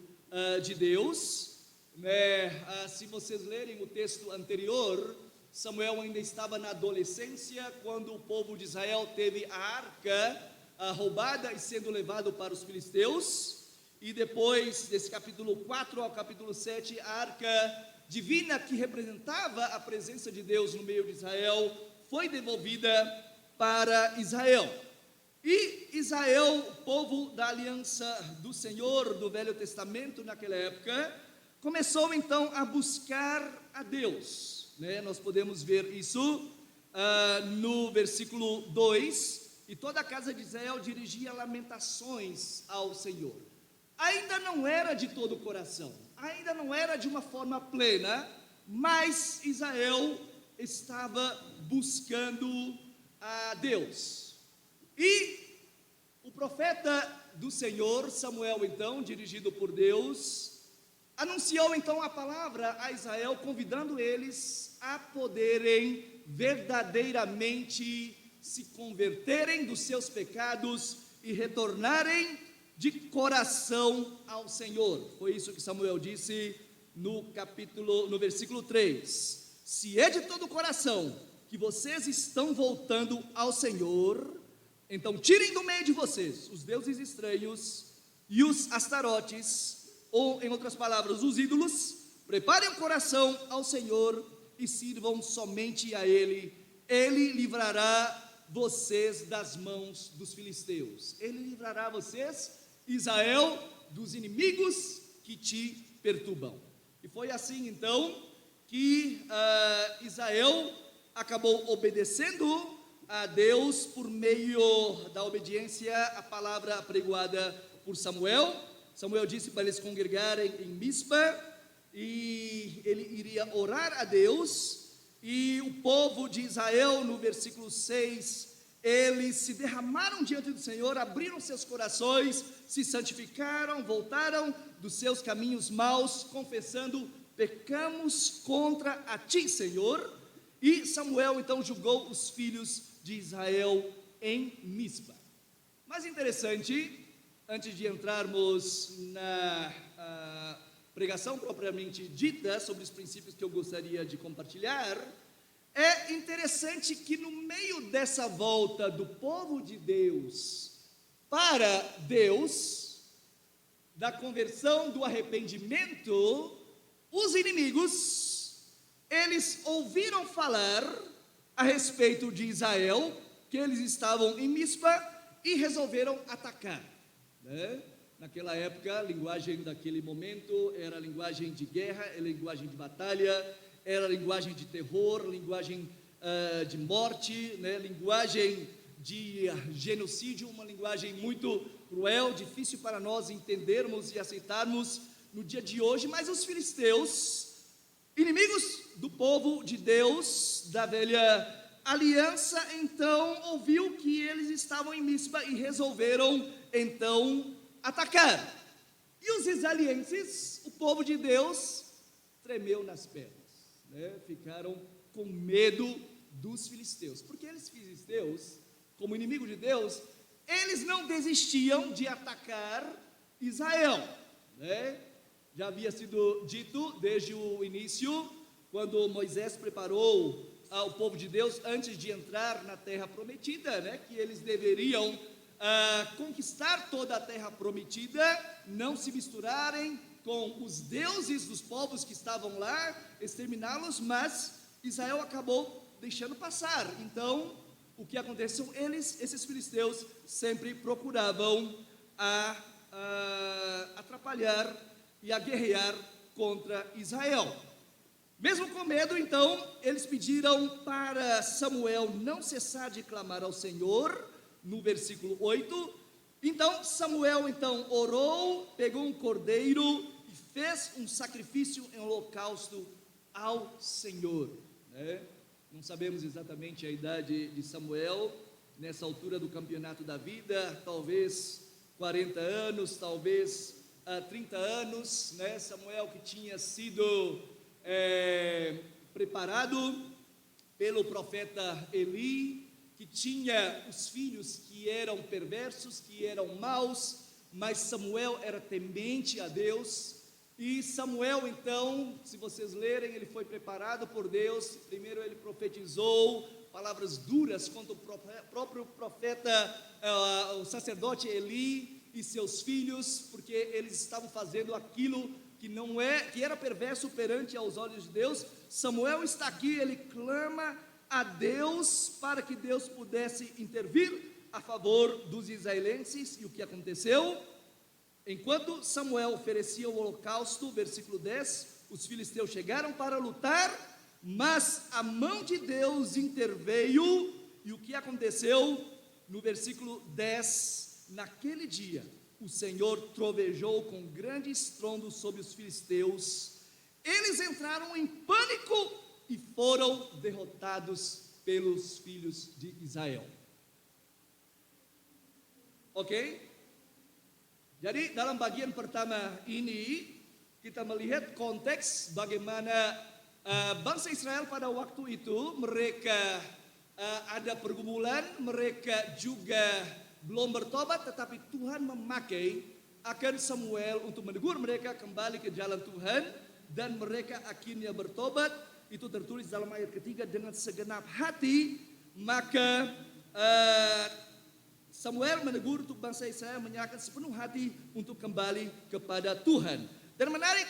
de Deus, né? Se vocês lerem o texto anterior, Samuel ainda estava na adolescência quando o povo de Israel teve a arca roubada e sendo levado para os filisteus. E depois, desse capítulo 4 ao capítulo 7, a arca divina que representava a presença de Deus no meio de Israel foi devolvida para Israel. E Israel, o povo da aliança do Senhor do Velho Testamento naquela época, começou então a buscar a Deus, né? Nós podemos ver isso no versículo 2, e toda a casa de Israel dirigia lamentações ao Senhor. Ainda não era de todo o coração, ainda não era de uma forma plena, mas Israel estava buscando a Deus. E o profeta do Senhor, Samuel, então, dirigido por Deus, anunciou então a palavra a Israel, convidando eles a poderem verdadeiramente se converterem dos seus pecados e retornarem de coração ao Senhor. Foi isso que Samuel disse no versículo 3. Se é de todo o coração que vocês estão voltando ao Senhor, então tirem do meio de vocês os deuses estranhos e os astarotes, ou em outras palavras, os ídolos. Preparem o coração ao Senhor e sirvam somente a Ele. Ele livrará vocês das mãos dos filisteus. Ele livrará vocês, Israel, dos inimigos que te perturbam. E foi assim então que Israel acabou obedecendo a Deus por meio da obediência à palavra apregoada por Samuel. Samuel disse para eles congregarem em Mispa, e ele iria orar a Deus. E o povo de Israel, no versículo 6, eles se derramaram diante do Senhor, abriram seus corações, se santificaram, voltaram dos seus caminhos maus, confessando: pecamos contra a ti, Senhor. E Samuel então julgou os filhos de Israel em Mispa. Mas interessante, antes de entrarmos na pregação propriamente dita sobre os princípios que eu gostaria de compartilhar, é interessante que no meio dessa volta do povo de Deus para Deus, da conversão, do arrependimento, os inimigos, eles ouviram falar a respeito de Israel, que eles estavam em Mispa, e resolveram atacar, né? Naquela época, a linguagem daquele momento era linguagem de guerra, era linguagem de batalha, era linguagem de terror, linguagem de morte, né? Linguagem de genocídio, uma linguagem muito cruel, difícil para nós entendermos e aceitarmos no dia de hoje. Mas os filisteus, inimigos do povo de Deus, da velha aliança, então ouviu que eles estavam em Mispa e resolveram então atacar. E os israelenses, o povo de Deus, tremeu nas pernas, né? Ficaram com medo dos filisteus, porque eles, filisteus, como inimigo de Deus, eles não desistiam de atacar Israel, né? Já havia sido dito desde o início, quando Moisés preparou ao povo de Deus antes de entrar na terra prometida, né, que eles deveriam conquistar toda a terra prometida, não se misturarem com os deuses dos povos que estavam lá, exterminá-los, mas Israel acabou deixando passar. Então, o que aconteceu? Esses filisteus sempre procuravam atrapalhar e a guerrear contra Israel. Mesmo com medo, então, eles pediram para Samuel não cessar de clamar ao Senhor, no versículo 8. Então Samuel orou, pegou um cordeiro e fez um sacrifício em holocausto ao Senhor, né? Não sabemos exatamente a idade de Samuel nessa altura do campeonato da vida, talvez 40 anos, talvez 30 anos, né? Samuel, que tinha sido preparado pelo profeta Eli, que tinha os filhos que eram perversos, que eram maus, mas Samuel era temente a Deus. E Samuel, então, se vocês lerem, ele foi preparado por Deus. Primeiro ele profetizou palavras duras contra o próprio profeta, o sacerdote Eli e seus filhos, porque eles estavam fazendo aquilo que era perverso perante aos olhos de Deus. Samuel está aqui, ele clama a Deus para que Deus pudesse intervir, a favor dos israelenses. E o que aconteceu? Enquanto Samuel oferecia o holocausto, versículo 10, os filisteus chegaram para lutar, mas a mão de Deus interveio. E o que aconteceu? No versículo 10, naquele dia, o Senhor trovejou com grande estrondo sobre os filisteus. Eles entraram em pânico e foram derrotados pelos filhos de Israel. Oke? Jadi dalam bagian pertama ini kita melihat konteks bagaimana bangsa Israel pada waktu itu mereka ada pergumulan, mereka juga belum bertobat, tetapi Tuhan memakai akan Samuel untuk menegur mereka kembali ke jalan Tuhan, dan mereka akhirnya bertobat. Itu tertulis dalam ayat ketiga, dengan segenap hati. Maka Samuel menegur untuk bangsa Israel menyerahkan sepenuh hati untuk kembali kepada Tuhan. Dan menarik,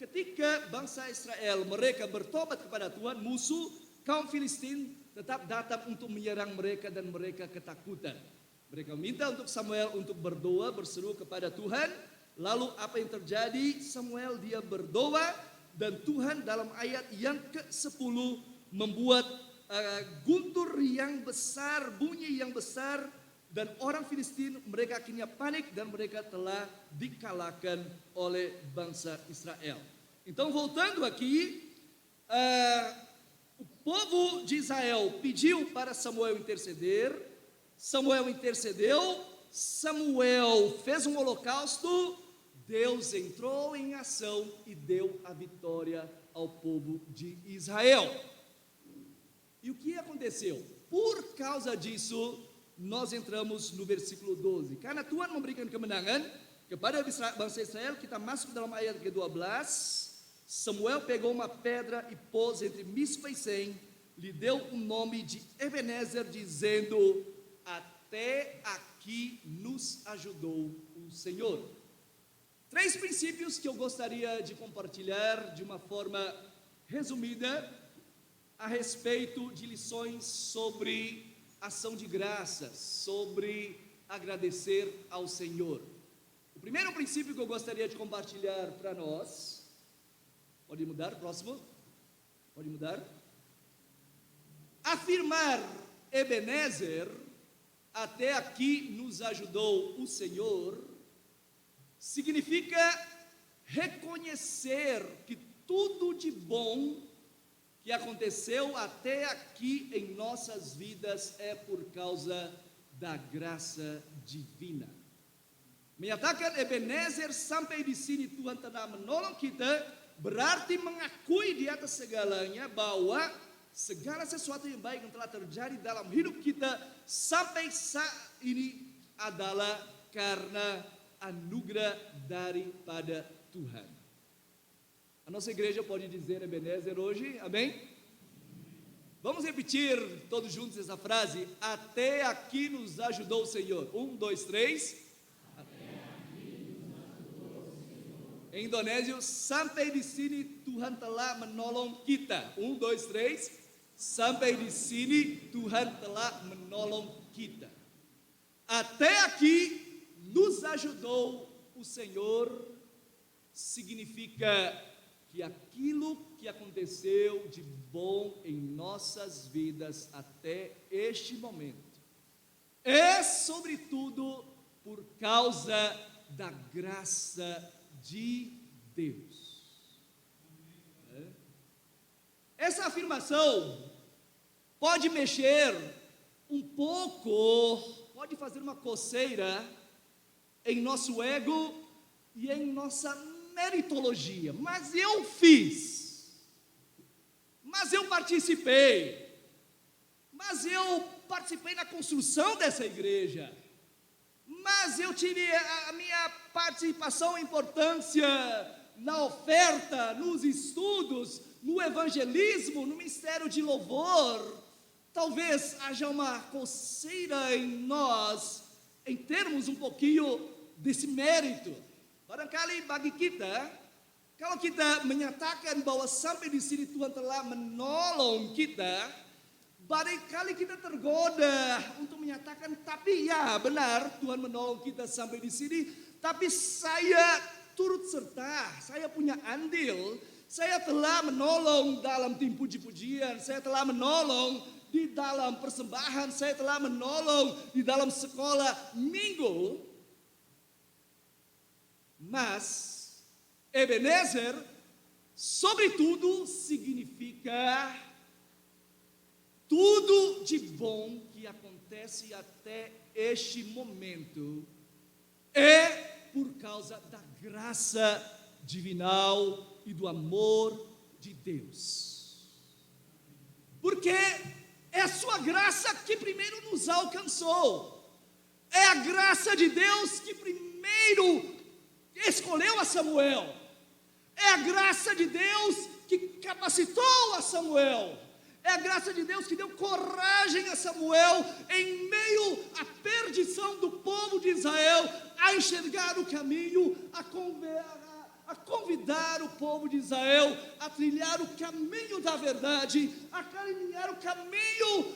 ketika bangsa Israel mereka bertobat kepada Tuhan, musuh kaum Filistin tetap datang untuk menyerang mereka dan mereka ketakutan. Mereka minta untuk Samuel untuk berdoa, berseru kepada Tuhan. Lalu apa yang terjadi? Samuel dia berdoa, dan Tuhan dalam ayat yang ke-10 membuat guntur yang besar, bunyi yang besar, dan orang Filistin mereka akhirnya panik dan mereka telah dikalahkan oleh bangsa Israel. Então, voltando aqui, o povo de Israel pediu para Samuel interceder. Samuel intercedeu, Samuel fez um holocausto, Deus entrou em ação e deu a vitória ao povo de Israel. E o que aconteceu? Por causa disso, nós entramos no versículo 12. Karena Tuhan memberikan kemenangan kepada bangsa Israel, kita masuk dalam ayat ke-12. Samuel pegou uma pedra e pôs entre Mispa e Sem, lhe deu um nome de Ebenezer, dizendo: até aqui nos ajudou o Senhor. 3 princípios que eu gostaria de compartilhar de uma forma resumida a respeito de lições sobre ação de graças, sobre agradecer ao Senhor. O primeiro princípio que eu gostaria de compartilhar para nós, pode mudar, próximo, pode mudar. Afirmar Ebenezer, até aqui nos ajudou o Senhor, significa reconhecer que tudo de bom que aconteceu até aqui em nossas vidas é por causa da graça divina. Menyatakan Ebenezer, sampai di sini Tuhan telah menolong kita, berarti mengakui di atas segalanya bahwa segala sesuatu yang baik yang telah terjadi dalam hidup kita sampai saat ini adalah karena anugerah daripada Tuhan. A nossa igreja pode dizer Ebenezer hoje, amém? Vamos repetir todos juntos essa frase: até aqui nos ajudou o Senhor. 1, 2, 3. Em indonésio, sampai di sini Tuhan telah menolong kita. 1, 2, 3. Sampai di sini Tuhan telah menolong kita. Até aqui nos ajudou o Senhor significa que aquilo que aconteceu de bom em nossas vidas até este momento é, sobretudo, por causa da graça de Deus. Essa afirmação pode mexer um pouco, pode fazer uma coceira em nosso ego e em nossa meritologia. Mas eu fiz, mas eu participei, mas eu participei na construção dessa igreja, mas eu tive a minha participação e importância na oferta, nos estudos, no evangelismo, no ministério de louvor. Talvez haja uma coceira em nós, em termos um pouquinho desse mérito. Barangkali bagi kita, kalau kita menyatakan bahwa sampai di sini Tuhan telah menolong kita, Barangkali kita tergoda untuk menyatakan, tapi ya benar Tuhan menolong kita sampai di sini, tapi saya turut serta, saya punya andil, saya telah menolong dalam tim puji-pujian, saya telah menolong di dalam persembahan, saya telah menolong di dalam sekolah minggu. Mas Ebenezer, sobretudo, significa tudo de bom que acontece até este momento é por causa da graça divinal e do amor de Deus. Porque é a sua graça que primeiro nos alcançou. É a graça de Deus que primeiro escolheu a Samuel. É a graça de Deus que capacitou a Samuel. É a graça de Deus que deu coragem a Samuel, em meio à perdição do povo de Israel, a enxergar o caminho, a convidar o povo de Israel a trilhar o caminho da verdade, a caminhar o caminho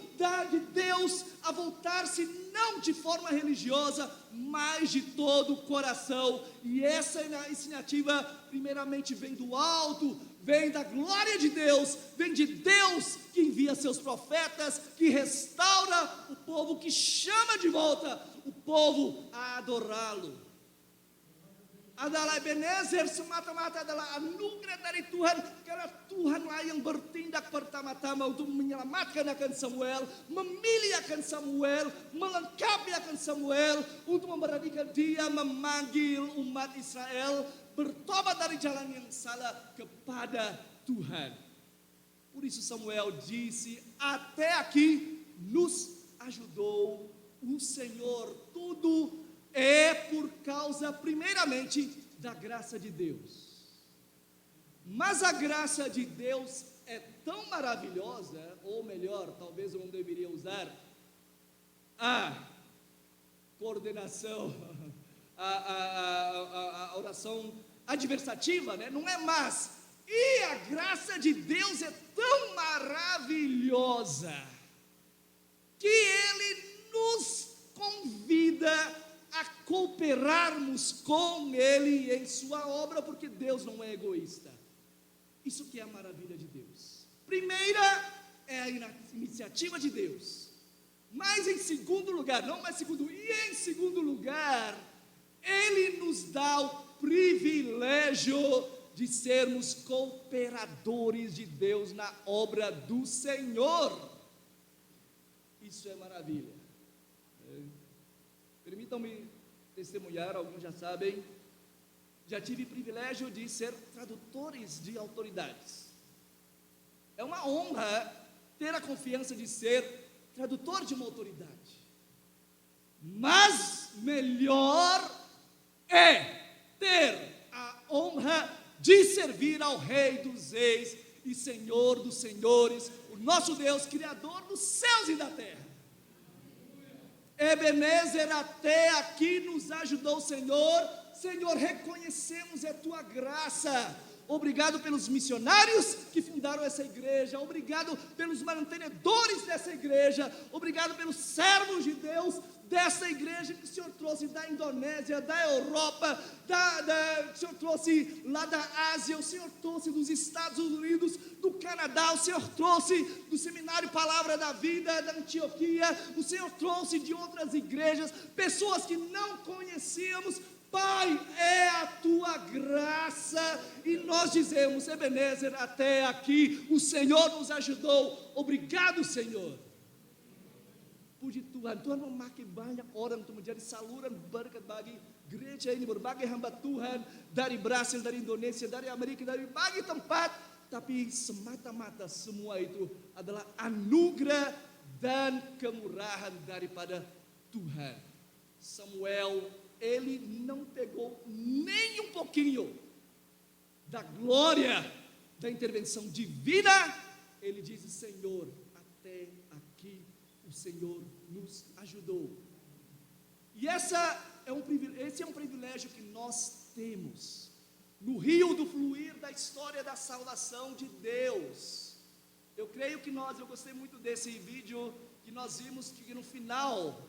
de Deus, a voltar-se não de forma religiosa, mas de todo o coração. E essa iniciativa primeiramente vem do alto, vem da glória de Deus, vem de Deus que envia seus profetas, que restaura o povo, que chama de volta o povo a adorá-lo. Adalah Ebenezer semata-mata adalah anugerah dari Tuhan, karena Tuhanlah yang bertindak pertama-tama untuk menyelamatkan akan Samuel, memilih akan Samuel, melengkapi akan Samuel, untuk memberanikan dia memanggil umat Israel bertobat dari jalan yang salah kepada Tuhan. Por isso Samuel disse, até aqui nos ajudou o Senhor. Tudo é por causa, primeiramente, da graça de Deus. Mas a graça de Deus é tão maravilhosa, ou melhor, talvez eu não deveria usar a coordenação, a oração adversativa, né? Não é mas. E a graça de Deus é tão maravilhosa que Ele nos convida a cooperarmos com Ele em sua obra, porque Deus não é egoísta. Isso que é a maravilha de Deus. Primeira é a iniciativa de Deus. Mas em segundo lugar, não mais segundo, e em segundo lugar, Ele nos dá o privilégio de sermos cooperadores de Deus na obra do Senhor. Isso é maravilha. Permitam-me testemunhar, alguns já sabem, já tive o privilégio de ser tradutores de autoridades. É uma honra ter a confiança de ser tradutor de uma autoridade. Mas melhor é ter a honra de servir ao Rei dos Reis e Senhor dos Senhores, o nosso Deus, Criador dos céus e da terra. Ebenezer, até aqui nos ajudou o Senhor. Senhor, reconhecemos a Tua graça. Obrigado pelos missionários que fundaram essa igreja. Obrigado pelos mantenedores dessa igreja. Obrigado pelos servos de Deus dessa igreja que o Senhor trouxe da Indonésia, da Europa, o Senhor trouxe lá da Ásia, o Senhor trouxe dos Estados Unidos, do Canadá, o Senhor trouxe do Seminário Palavra da Vida, da Antioquia, o Senhor trouxe de outras igrejas, pessoas que não conhecíamos. Pai, é a Tua graça, e nós dizemos, Ebenezer, até aqui o Senhor nos ajudou. Obrigado, Senhor. Puji Tuhan, Tuhan memakai banyak orang untuk menjadi saluran berkat bagi gereja ini, berbagai hamba Tuhan dari Brasil, dari Indonesia, dari Amerika, dari berbagai tempat. Tapi semata-mata semua itu adalah anugerah dan kemurahan daripada Tuhan. Samuel, ele não pegou nem um pouquinho da glória da intervenção divina. Ele diz, Senhor, até aqui o Senhor nos ajudou. E esse é um privilégio que nós temos. No rio do fluir da história da salvação de Deus, Eu creio que eu gostei muito desse vídeo que nós vimos, que no final,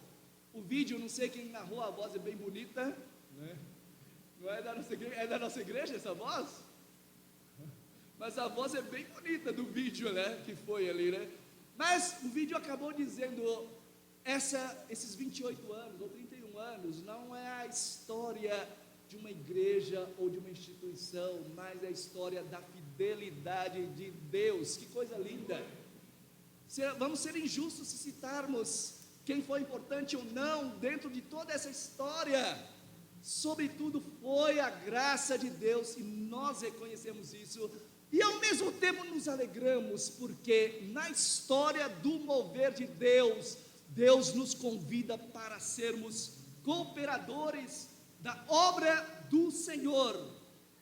o vídeo, não sei quem narrou, a voz é bem bonita, né? Não é da nossa igreja essa voz? Mas a voz é bem bonita do vídeo, né? Que foi ali, né? Mas o vídeo acabou dizendo, esses 28 anos ou 31 anos, não é a história de uma igreja ou de uma instituição, mas é a história da fidelidade de Deus. Que coisa linda! Vamos ser injustos se citarmos quem foi importante ou não dentro de toda essa história. Sobretudo foi a graça de Deus, e nós reconhecemos isso, e ao mesmo tempo nos alegramos, porque na história do mover de Deus, Deus nos convida para sermos cooperadores da obra do Senhor.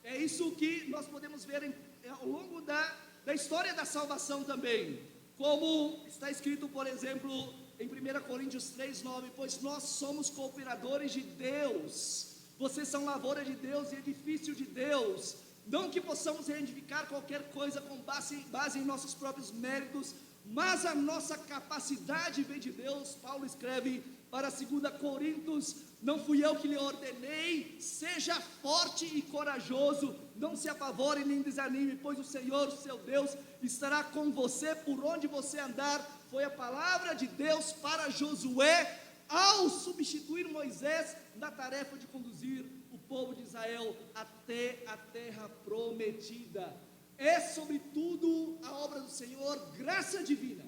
É isso que nós podemos ver ao longo da história da salvação também, como está escrito, por exemplo, em 1 Coríntios 3:9, pois nós somos cooperadores de Deus, vocês são lavoura de Deus e edifício de Deus. Não que possamos reivindicar qualquer coisa com base em nossos próprios méritos, mas a nossa capacidade vem de Deus. Paulo escreve para 2 Coríntios, não fui eu que lhe ordenei, seja forte e corajoso, não se apavore nem desanime, pois o Senhor, o seu Deus, estará com você por onde você andar. Foi a palavra de Deus para Josué, ao substituir Moisés na tarefa de conduzir o povo de Israel até a terra prometida. É sobretudo a obra do Senhor, graça divina,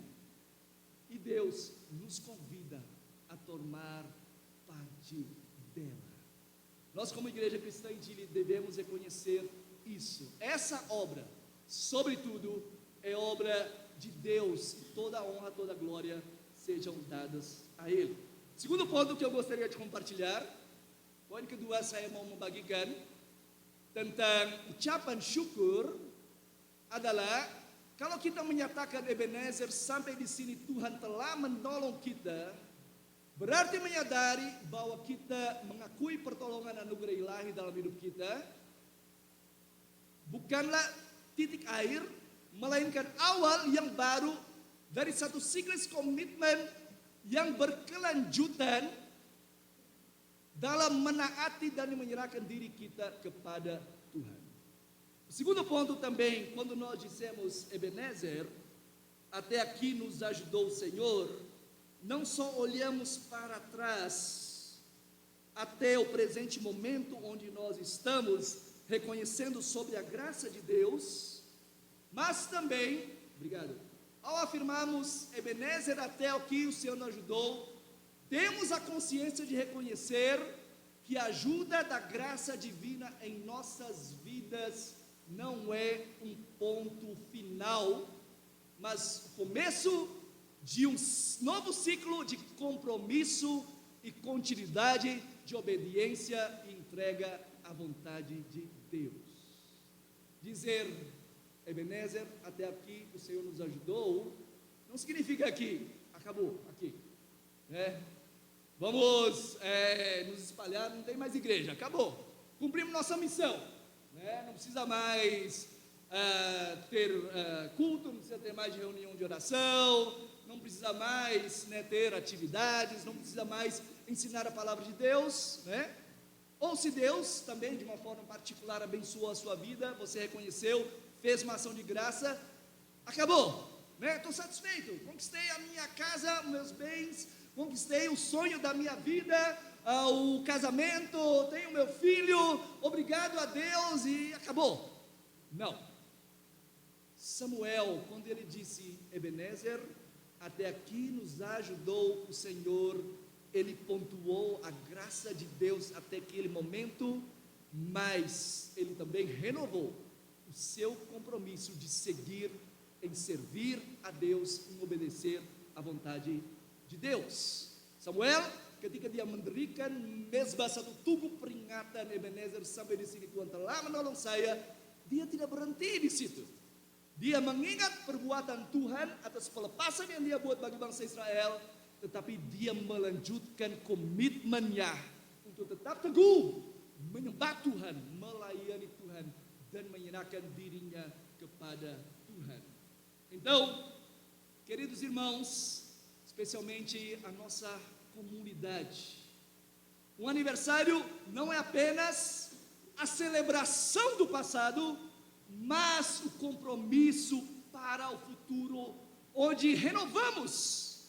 e Deus nos convida a tomar parte dela. Nós, como igreja cristã em Dili, devemos reconhecer isso. Essa obra, sobretudo, é obra de Deus, e toda a honra, toda a glória sejam dadas a Ele. Segundo ponto que eu gostaria de compartilhar, poin kedua saya mau membagikan tentang ucapan syukur adalah kalau kita menyatakan Ebenezer, sampai di sini Tuhan telah menolong kita, berarti menyadari bahwa kita mengakui pertolongan anugerah ilahi dalam hidup kita bukanlah titik akhir, melainkan awal yang baru dari satu siklus komitmen yang berkelanjutan dalam menaati dan menyerahkan diri kita kepada Tuhan. O segundo ponto também, quando nós dissemos Ebenezer, até aqui nos ajudou o Senhor, não só olhamos para trás, até o presente momento onde nós estamos, reconhecendo sobre a graça de Deus, mas também, obrigado, ao afirmarmos Ebenezer, até aqui o Senhor nos ajudou, temos a consciência de reconhecer que a ajuda da graça divina em nossas vidas não é um ponto final, mas o começo de um novo ciclo de compromisso e continuidade de obediência e entrega à vontade de Deus. Dizer Ebenezer, até aqui o Senhor nos ajudou, não significa que acabou aqui, né? Vamos nos espalhar, não tem mais igreja, acabou, cumprimos nossa missão, né? Não precisa mais ter culto, não precisa ter mais reunião de oração, não precisa mais, né, ter atividades, não precisa mais ensinar a palavra de Deus, né? Ou se Deus também de uma forma particular abençoou a sua vida, você reconheceu, fez uma ação de graça, acabou, né? Estou satisfeito, conquistei a minha casa, meus bens, conquistei o sonho da minha vida, o casamento, tenho meu filho, obrigado a Deus e acabou. Não. Samuel, quando ele disse Ebenezer, até aqui nos ajudou o Senhor, ele pontuou a graça de Deus até aquele momento, mas ele também renovou o seu compromisso de seguir em servir a Deus, em obedecer à vontade de Deus. Samuel, ketika dia mendirikan mezbah satu tugu peringatan Ebenezer, sampai di sini Tuhan telah menolong saya, dia tidak berhenti di situ. Dia mengingat perbuatan Tuhan atas pelepasan yang dia buat bagi bangsa Israel, tetapi dia melanjutkan komitmennya untuk tetap teguh menyembah Tuhan, melayani Tuhan, dan menyerahkan dirinya kepada Tuhan. Então, queridos irmãos, especialmente a nossa comunidade, um aniversário não é apenas a celebração do passado, mas o compromisso para o futuro, onde renovamos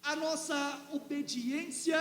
a nossa obediência,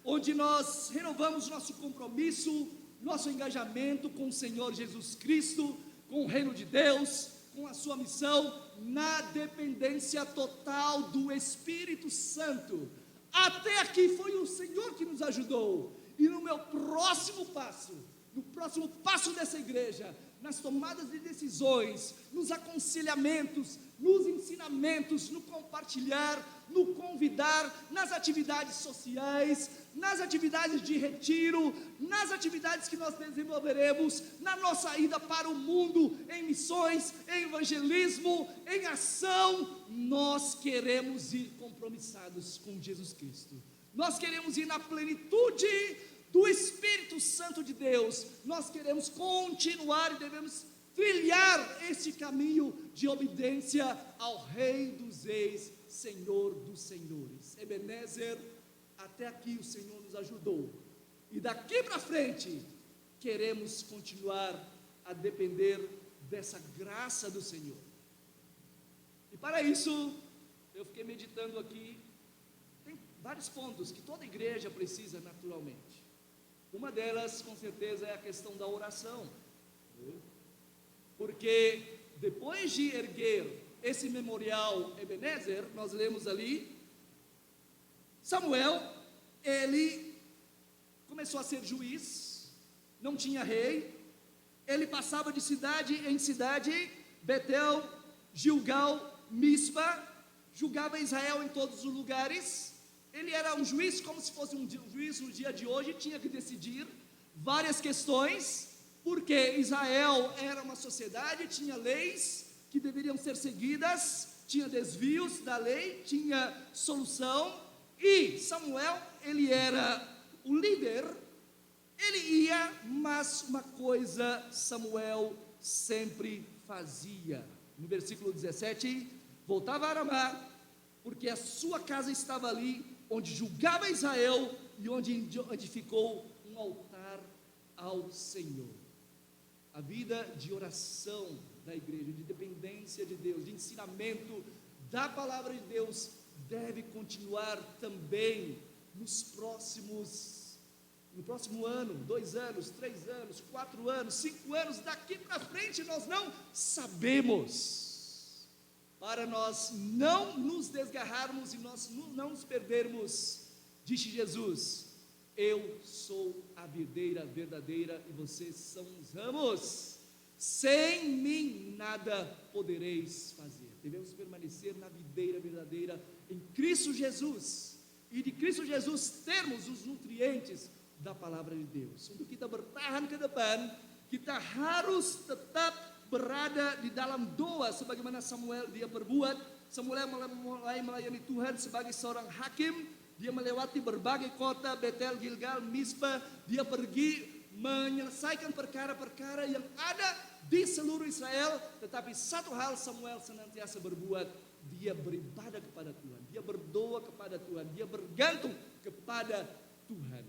onde nós renovamos nosso compromisso, nosso engajamento com o Senhor Jesus Cristo, com o reino de Deus, com a sua missão, na dependência total do Espírito Santo. Até aqui foi o Senhor que nos ajudou, e no próximo passo dessa igreja, nas tomadas de decisões, nos aconselhamentos, nos ensinamentos, no compartilhar, no convidar, nas atividades sociais, nas atividades de retiro, nas atividades que nós desenvolveremos, na nossa ida para o mundo, em missões, em evangelismo, em ação, nós queremos ir compromissados com Jesus Cristo. Nós queremos ir na plenitude do Espírito Santo de Deus. Nós queremos continuar e devemos trilhar este caminho de obediência ao Rei dos Reis, Senhor dos Senhores. Ebenezer, até aqui o Senhor nos ajudou, e daqui para frente queremos continuar a depender dessa graça do Senhor. E para isso, eu fiquei meditando aqui, tem vários pontos que toda igreja precisa naturalmente. Uma delas, com certeza, é a questão da oração, porque depois de erguer esse memorial Ebenezer, nós lemos ali, Samuel, ele começou a ser juiz, não tinha rei, ele passava de cidade em cidade, Betel, Gilgal, Mispa, julgava Israel em todos os lugares. Ele era um juiz, como se fosse um juiz no dia de hoje, tinha que decidir várias questões, porque Israel era uma sociedade, tinha leis que deveriam ser seguidas, tinha desvios da lei, tinha solução, e Samuel, ele era o líder, ele ia, mas uma coisa Samuel sempre fazia. No versículo 17, voltava a Ramá, porque a sua casa estava ali, onde julgava Israel e onde edificou um altar ao Senhor. A vida de oração da igreja, de dependência de Deus, de ensinamento da palavra de Deus, deve continuar também no próximo ano, 2 anos, 3 anos, 4 anos, 5 anos, daqui para frente nós não sabemos. Para nós não nos desgarrarmos e nós não nos perdermos, disse Jesus: eu sou a videira verdadeira e vocês são os ramos, sem mim nada podereis fazer. Devemos permanecer na videira verdadeira em Cristo Jesus, e de Cristo Jesus termos os nutrientes da palavra de Deus. Untuk kita bertahan ke depan, kita harus tetap berada di dalam doa sebagaimana Samuel dia perbuat. Samuel mulai melayani Tuhan sebagai seorang hakim. Dia melewati berbagai kota, Betel, Gilgal, Mispa. Dia pergi menyelesaikan perkara-perkara yang ada di seluruh Israel. Tetapi satu hal Samuel senantiasa berbuat, dia beribadah kepada Tuhan, dia berdoa kepada Tuhan, dia bergantung kepada Tuhan.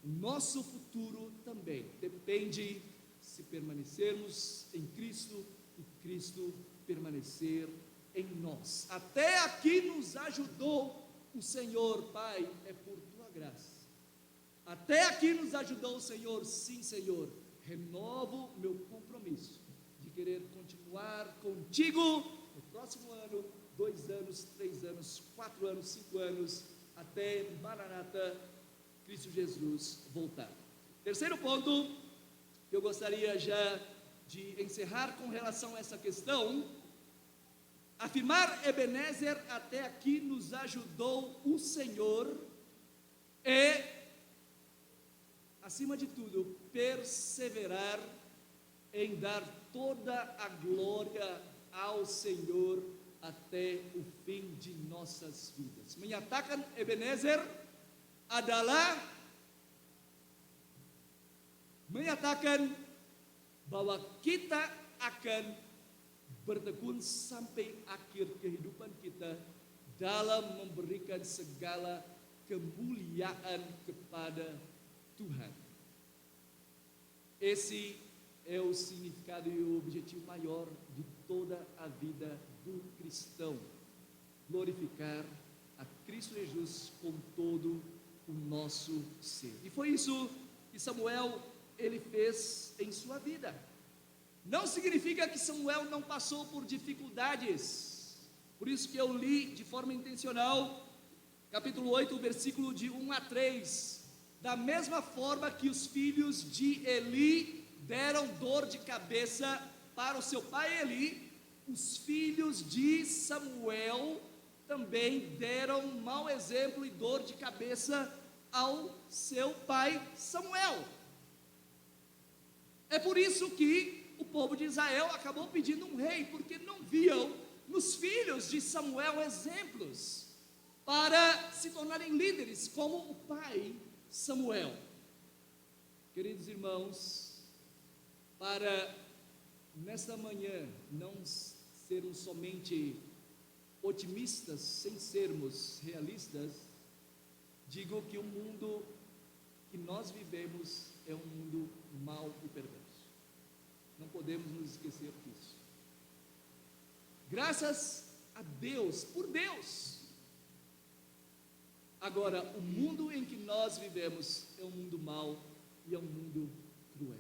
O nosso futuro também depende se permanecermos em Cristo e Cristo permanecer em nós. Até aqui nos ajudou o Senhor, Pai, é por tua graça. Até aqui nos ajudou o Senhor, sim, Senhor. Renovo meu compromisso de querer continuar contigo no próximo ano, 2 anos, 3 anos, 4 anos, 5 anos, até Maranata, Cristo Jesus voltar. Terceiro ponto, eu gostaria já de encerrar com relação a essa questão. Afirmar Ebenezer, até aqui nos ajudou o Senhor, é, acima de tudo, perseverar em dar toda a glória ao Senhor até o fim de nossas vidas. Menyatakan Ebenezer adalah menyatakan bahwa kita akan bertekun sampai akhir kehidupan kita dalam memberikan segala kemuliaan kepada Tuhan. Esse é o significado e o objetivo maior de toda a vida do cristão: glorificar a Cristo Jesus com todo o nosso ser. E foi isso que Samuel ele fez em sua vida. Não significa que Samuel não passou por dificuldades. Por isso que eu li de forma intencional capítulo 8, versículo de 1 a 3. Da mesma forma que os filhos de Eli deram dor de cabeça para o seu pai Eli, os filhos de Samuel também deram mau exemplo e dor de cabeça ao seu pai Samuel. É por isso que o povo de Israel acabou pedindo um rei, porque não viam nos filhos de Samuel exemplos para se tornarem líderes como o pai Samuel. Queridos irmãos, para nesta manhã não sermos somente otimistas sem sermos realistas, digo que o mundo que nós vivemos é um mundo mau e perverso. Não podemos nos esquecer disso. Graças a Deus, por Deus. Agora, o mundo em que nós vivemos é um mundo mau e é um mundo cruel.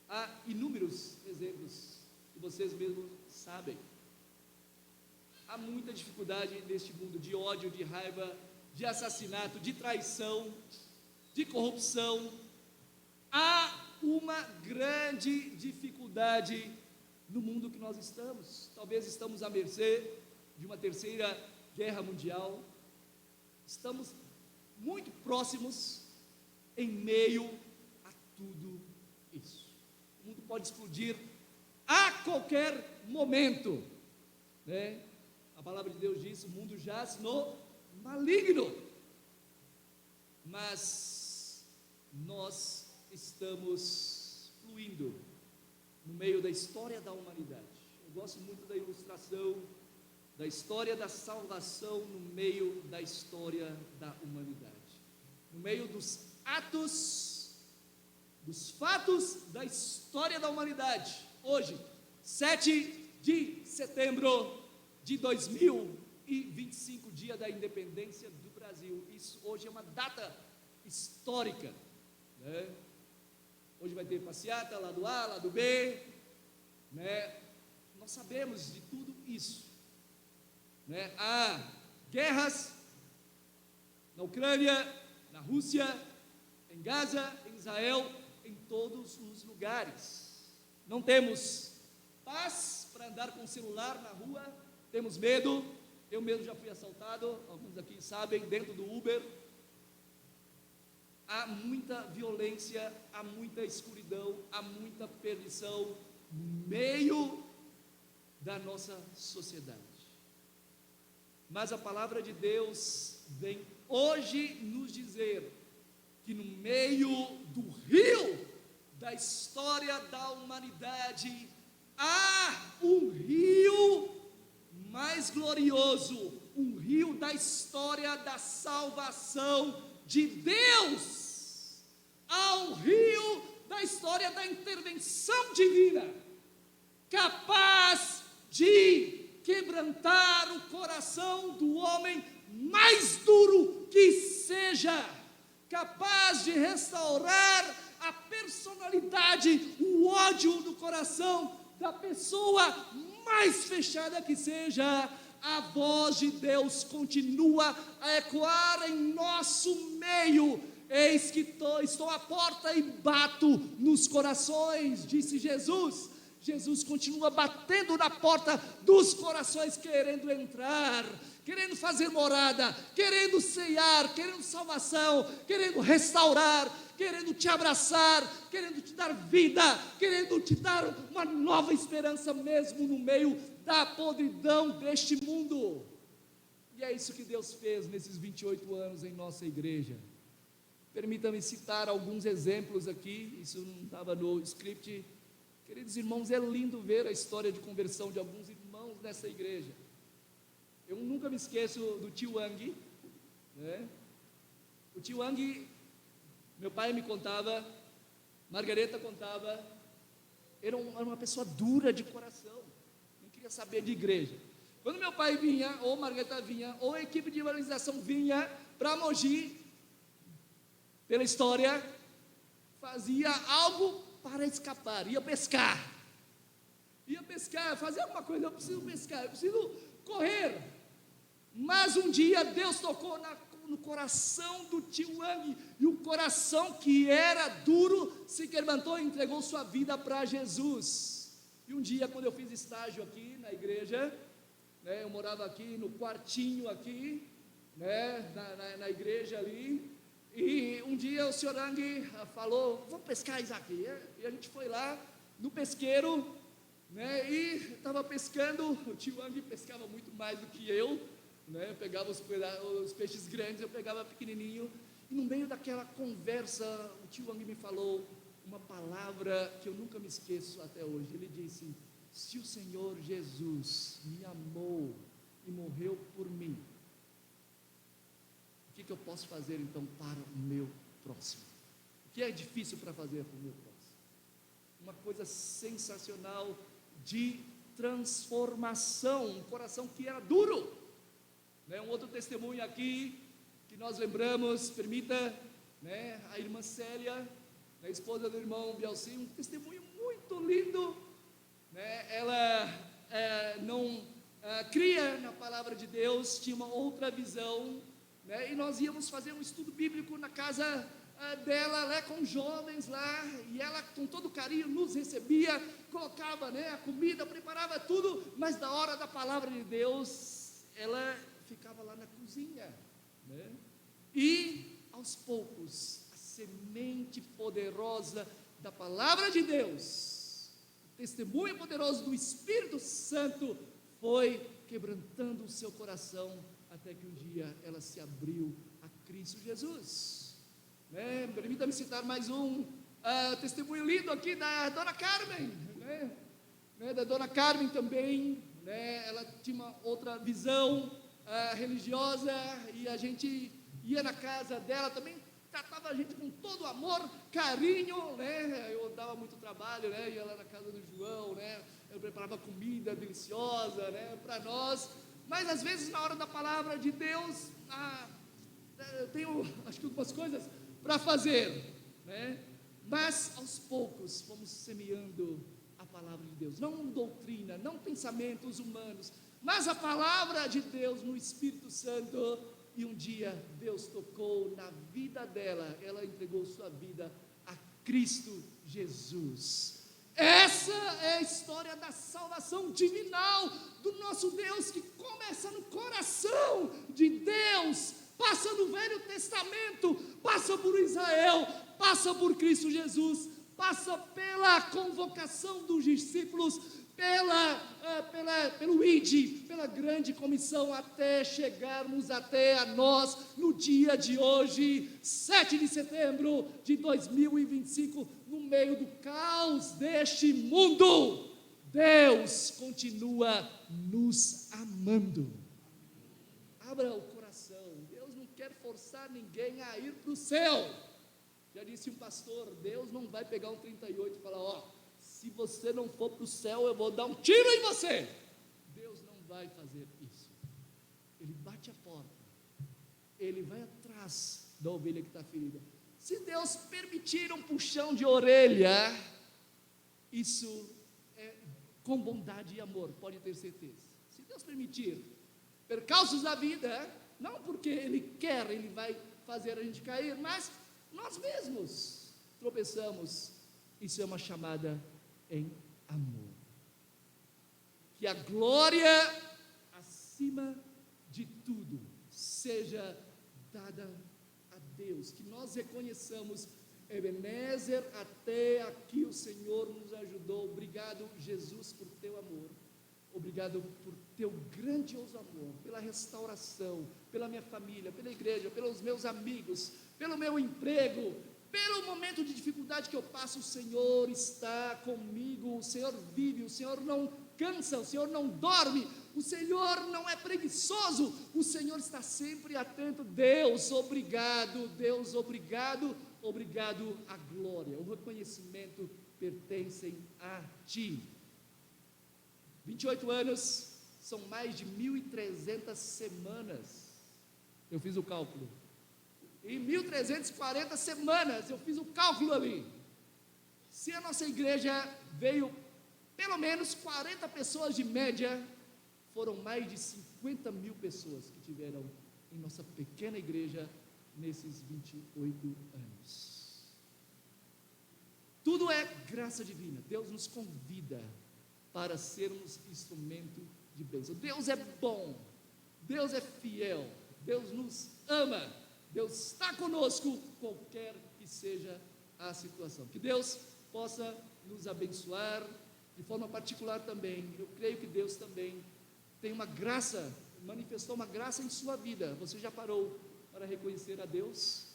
Há inúmeros exemplos que vocês mesmos sabem. Há muita dificuldade neste mundo de ódio, de raiva, de assassinato, de traição, de corrupção. Há uma grande dificuldade no mundo que nós estamos. Talvez estamos à mercê de uma terceira guerra mundial. Estamos muito próximos em meio a tudo isso. O mundo pode explodir a qualquer momento, né? A palavra de Deus diz: o mundo jaz no maligno. Mas nós estamos fluindo no meio da história da humanidade. Eu gosto muito da ilustração da história da salvação no meio da história da humanidade. No meio dos atos, dos fatos da história da humanidade. Hoje, 7 de setembro de 2025, dia da independência do Brasil. Isso hoje é uma data histórica, né? Hoje vai ter passeata, lado A, lado B, né? Nós sabemos de tudo isso, né? Há guerras na Ucrânia, na Rússia, em Gaza, em Israel, em todos os lugares. Não temos paz para andar com o celular na rua, temos medo. Eu mesmo já fui assaltado, alguns aqui sabem, dentro do Uber. Há muita violência, há muita escuridão, há muita perdição no meio da nossa sociedade. Mas a palavra de Deus vem hoje nos dizer que no meio do rio da história da humanidade há um rio mais glorioso, um rio da história da salvação de Deus, ao rio da história da intervenção divina, capaz de quebrantar o coração do homem mais duro que seja, capaz de restaurar a personalidade, o ódio do coração da pessoa mais fechada que seja. A voz de Deus continua a ecoar em nosso meio. Eis que estou à porta e bato nos corações, disse Jesus. Jesus continua batendo na porta dos corações, querendo entrar, querendo fazer morada, querendo ceiar, querendo salvação, querendo restaurar, querendo te abraçar, querendo te dar vida, querendo te dar uma nova esperança mesmo no meio da podridão deste mundo. E é isso que Deus fez nesses 28 anos em nossa igreja. Permita-me citar alguns exemplos aqui, isso não estava no script. Queridos irmãos, é lindo ver a história de conversão de alguns irmãos nessa igreja. Eu nunca me esqueço do tio Wang, né? O tio Wang, meu pai me contava, Margareta contava, era uma pessoa dura de coração, não queria saber de igreja. Quando meu pai vinha, ou Margareta vinha, ou a equipe de evangelização vinha para Mogi, pela história, fazia algo para escapar, ia pescar, fazer alguma coisa, eu preciso pescar, eu preciso correr. Mas um dia Deus tocou no coração do tio Wang, e o coração que era duro se quebrantou e entregou sua vida para Jesus. E um dia, quando eu fiz estágio aqui na igreja, né, eu morava aqui no quartinho aqui, né, na igreja ali, e um dia o senhor Wang falou: vamos pescar, Isaac. E a gente foi lá no pesqueiro, né, e estava pescando. O tio Wang pescava muito mais do que eu, né, eu pegava os peixes grandes, eu pegava pequenininho, e no meio daquela conversa, o tio Wang me falou uma palavra que eu nunca me esqueço até hoje. Ele disse: se o Senhor Jesus me amou e morreu por mim, o que eu posso fazer então para o meu próximo? O que é difícil para fazer para o meu próximo? Uma coisa sensacional de transformação, um coração que era duro, né? Um outro testemunho aqui que nós lembramos, permita, né? A irmã Célia, a esposa do irmão Bielci, um testemunho muito lindo, né? Ela não cria na palavra de Deus, tinha uma outra visão, né? E nós íamos fazer um estudo bíblico na casa dela, né, com jovens lá, e ela com todo carinho nos recebia, colocava, né, a comida, preparava tudo, mas na hora da palavra de Deus, ela ficava lá na cozinha, né? E aos poucos, a semente poderosa da palavra de Deus, o testemunho poderoso do Espírito Santo foi quebrantando o seu coração, até que um dia ela se abriu a Cristo Jesus, né? Permita-me citar mais um testemunho lindo aqui da Dona Carmen, né? Da Dona Carmen também, né? Ela tinha uma outra visão religiosa, e a gente ia na casa dela também, tratava a gente com todo amor, carinho, né? Eu dava muito trabalho, né? Ia lá na casa do João, né? Eu preparava comida deliciosa, né, para nós. Mas às vezes na hora da palavra de Deus, eu tenho, acho que algumas coisas para fazer, né? Mas aos poucos fomos semeando a palavra de Deus, não doutrina, não pensamentos humanos, mas a palavra de Deus no Espírito Santo. E um dia Deus tocou na vida dela, ela entregou sua vida a Cristo Jesus. Essa é a história da salvação divinal do nosso Deus, que começa no coração de Deus, passa no Velho Testamento, passa por Israel, passa por Cristo Jesus, passa pela convocação dos discípulos, pelo ID, pela grande comissão, até chegarmos até a nós, no dia de hoje, 7 de setembro de 2025, no meio do caos deste mundo. Deus continua nos amando. Abra o coração. Deus não quer forçar ninguém a ir para o céu. Já disse um pastor: Deus não vai pegar um 38 e falar: se você não for para o céu, eu vou dar um tiro em você. Deus não vai fazer isso. Ele bate a porta, Ele vai atrás da ovelha que está ferida. Se Deus permitir um puxão de orelha, isso é com bondade e amor, pode ter certeza. Se Deus permitir percalços da vida, não porque Ele quer, Ele vai fazer a gente cair, mas nós mesmos tropeçamos. Isso é uma chamada em amor. Que a glória acima de tudo seja dada a Deus, que nós reconheçamos: Ebenezer, até aqui o Senhor nos ajudou. Obrigado, Jesus, por teu amor. Obrigado por teu grandioso amor, pela restauração, pela minha família, pela igreja, pelos meus amigos, pelo meu emprego, pelo momento de dificuldade que eu passo, o Senhor está comigo, o Senhor vive, o Senhor não cansa, o Senhor não dorme, o Senhor não é preguiçoso, o Senhor está sempre atento. Deus, obrigado, obrigado, a glória, o reconhecimento pertencem a Ti. 28 anos, são mais de 1.300 semanas, eu fiz o cálculo, em 1.340 semanas, eu fiz o cálculo ali, se a nossa igreja veio pelo menos 40 pessoas de média, foram mais de 50 mil pessoas que tiveram em nossa pequena igreja nesses 28 anos. Tudo é graça divina. Deus nos convida para sermos instrumento de bênção. Deus é bom, Deus é fiel, Deus nos ama, Deus está conosco, qualquer que seja a situação. Que Deus possa nos abençoar de forma particular também. Eu creio que Deus também tem uma graça, manifestou uma graça em sua vida. Você já parou para reconhecer a Deus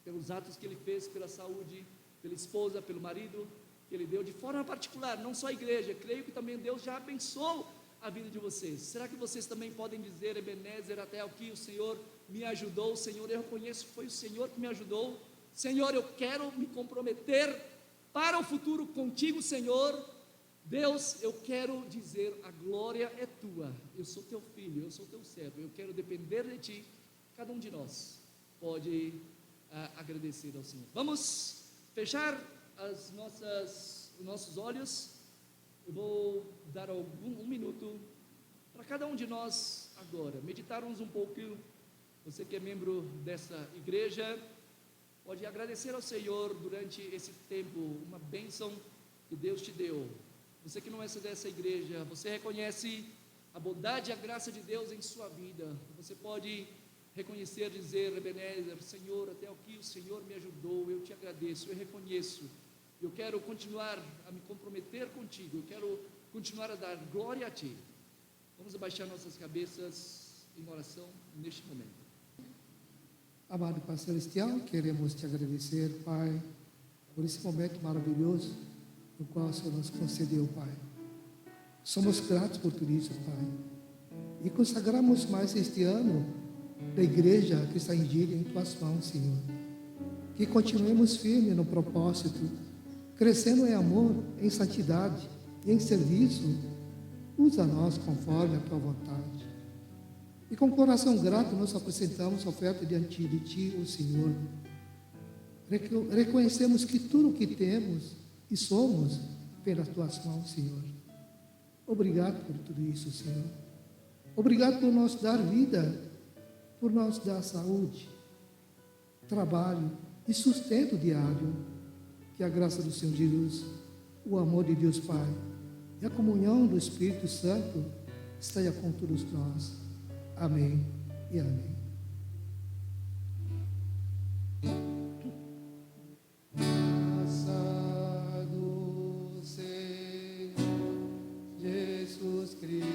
pelos atos que Ele fez, pela saúde, pela esposa, pelo marido que Ele deu de forma particular, não só a igreja? Creio que também Deus já abençoou a vida de vocês. Será que vocês também podem dizer: Ebenezer, até aqui o Senhor me ajudou, Senhor, eu reconheço que foi o Senhor que me ajudou, Senhor, eu quero me comprometer para o futuro contigo, Senhor. Deus, eu quero dizer, a glória é tua, eu sou teu filho, eu sou teu servo, eu quero depender de ti. Cada um de nós pode agradecer ao Senhor. Vamos fechar os nossos olhos. Eu vou dar um minuto para cada um de nós agora, meditarmos um pouco. Você que é membro dessa igreja, pode agradecer ao Senhor durante esse tempo, uma bênção que Deus te deu. Você que não é dessa igreja, você reconhece a bondade e a graça de Deus em sua vida. Você pode reconhecer, dizer: Ebenezer, Senhor, até aqui o Senhor me ajudou, eu te agradeço, eu reconheço, eu quero continuar a me comprometer contigo, eu quero continuar a dar glória a Ti. Vamos abaixar nossas cabeças em oração neste momento. Amado Pai Celestial, queremos te agradecer, Pai, por esse momento maravilhoso no qual o Senhor nos concedeu, Pai. Somos gratos por tudo isso, Pai, e consagramos mais este ano da igreja que está em dia em Tuas mãos, Senhor. Que continuemos firmes no propósito, crescendo em amor, em santidade e em serviço. Usa nós conforme a Tua vontade. E com coração grato nós apresentamos a oferta diante de Ti, o Senhor. Reconhecemos que tudo o que temos e somos pelas Tuas mãos, Senhor. Obrigado por tudo isso, Senhor. Obrigado por nos dar vida, por nos dar saúde, trabalho e sustento diário. Que a graça do Senhor Jesus, o amor de Deus Pai e a comunhão do Espírito Santo esteja com todos nós. Amém e amém. Graça do Senhor Jesus Cristo.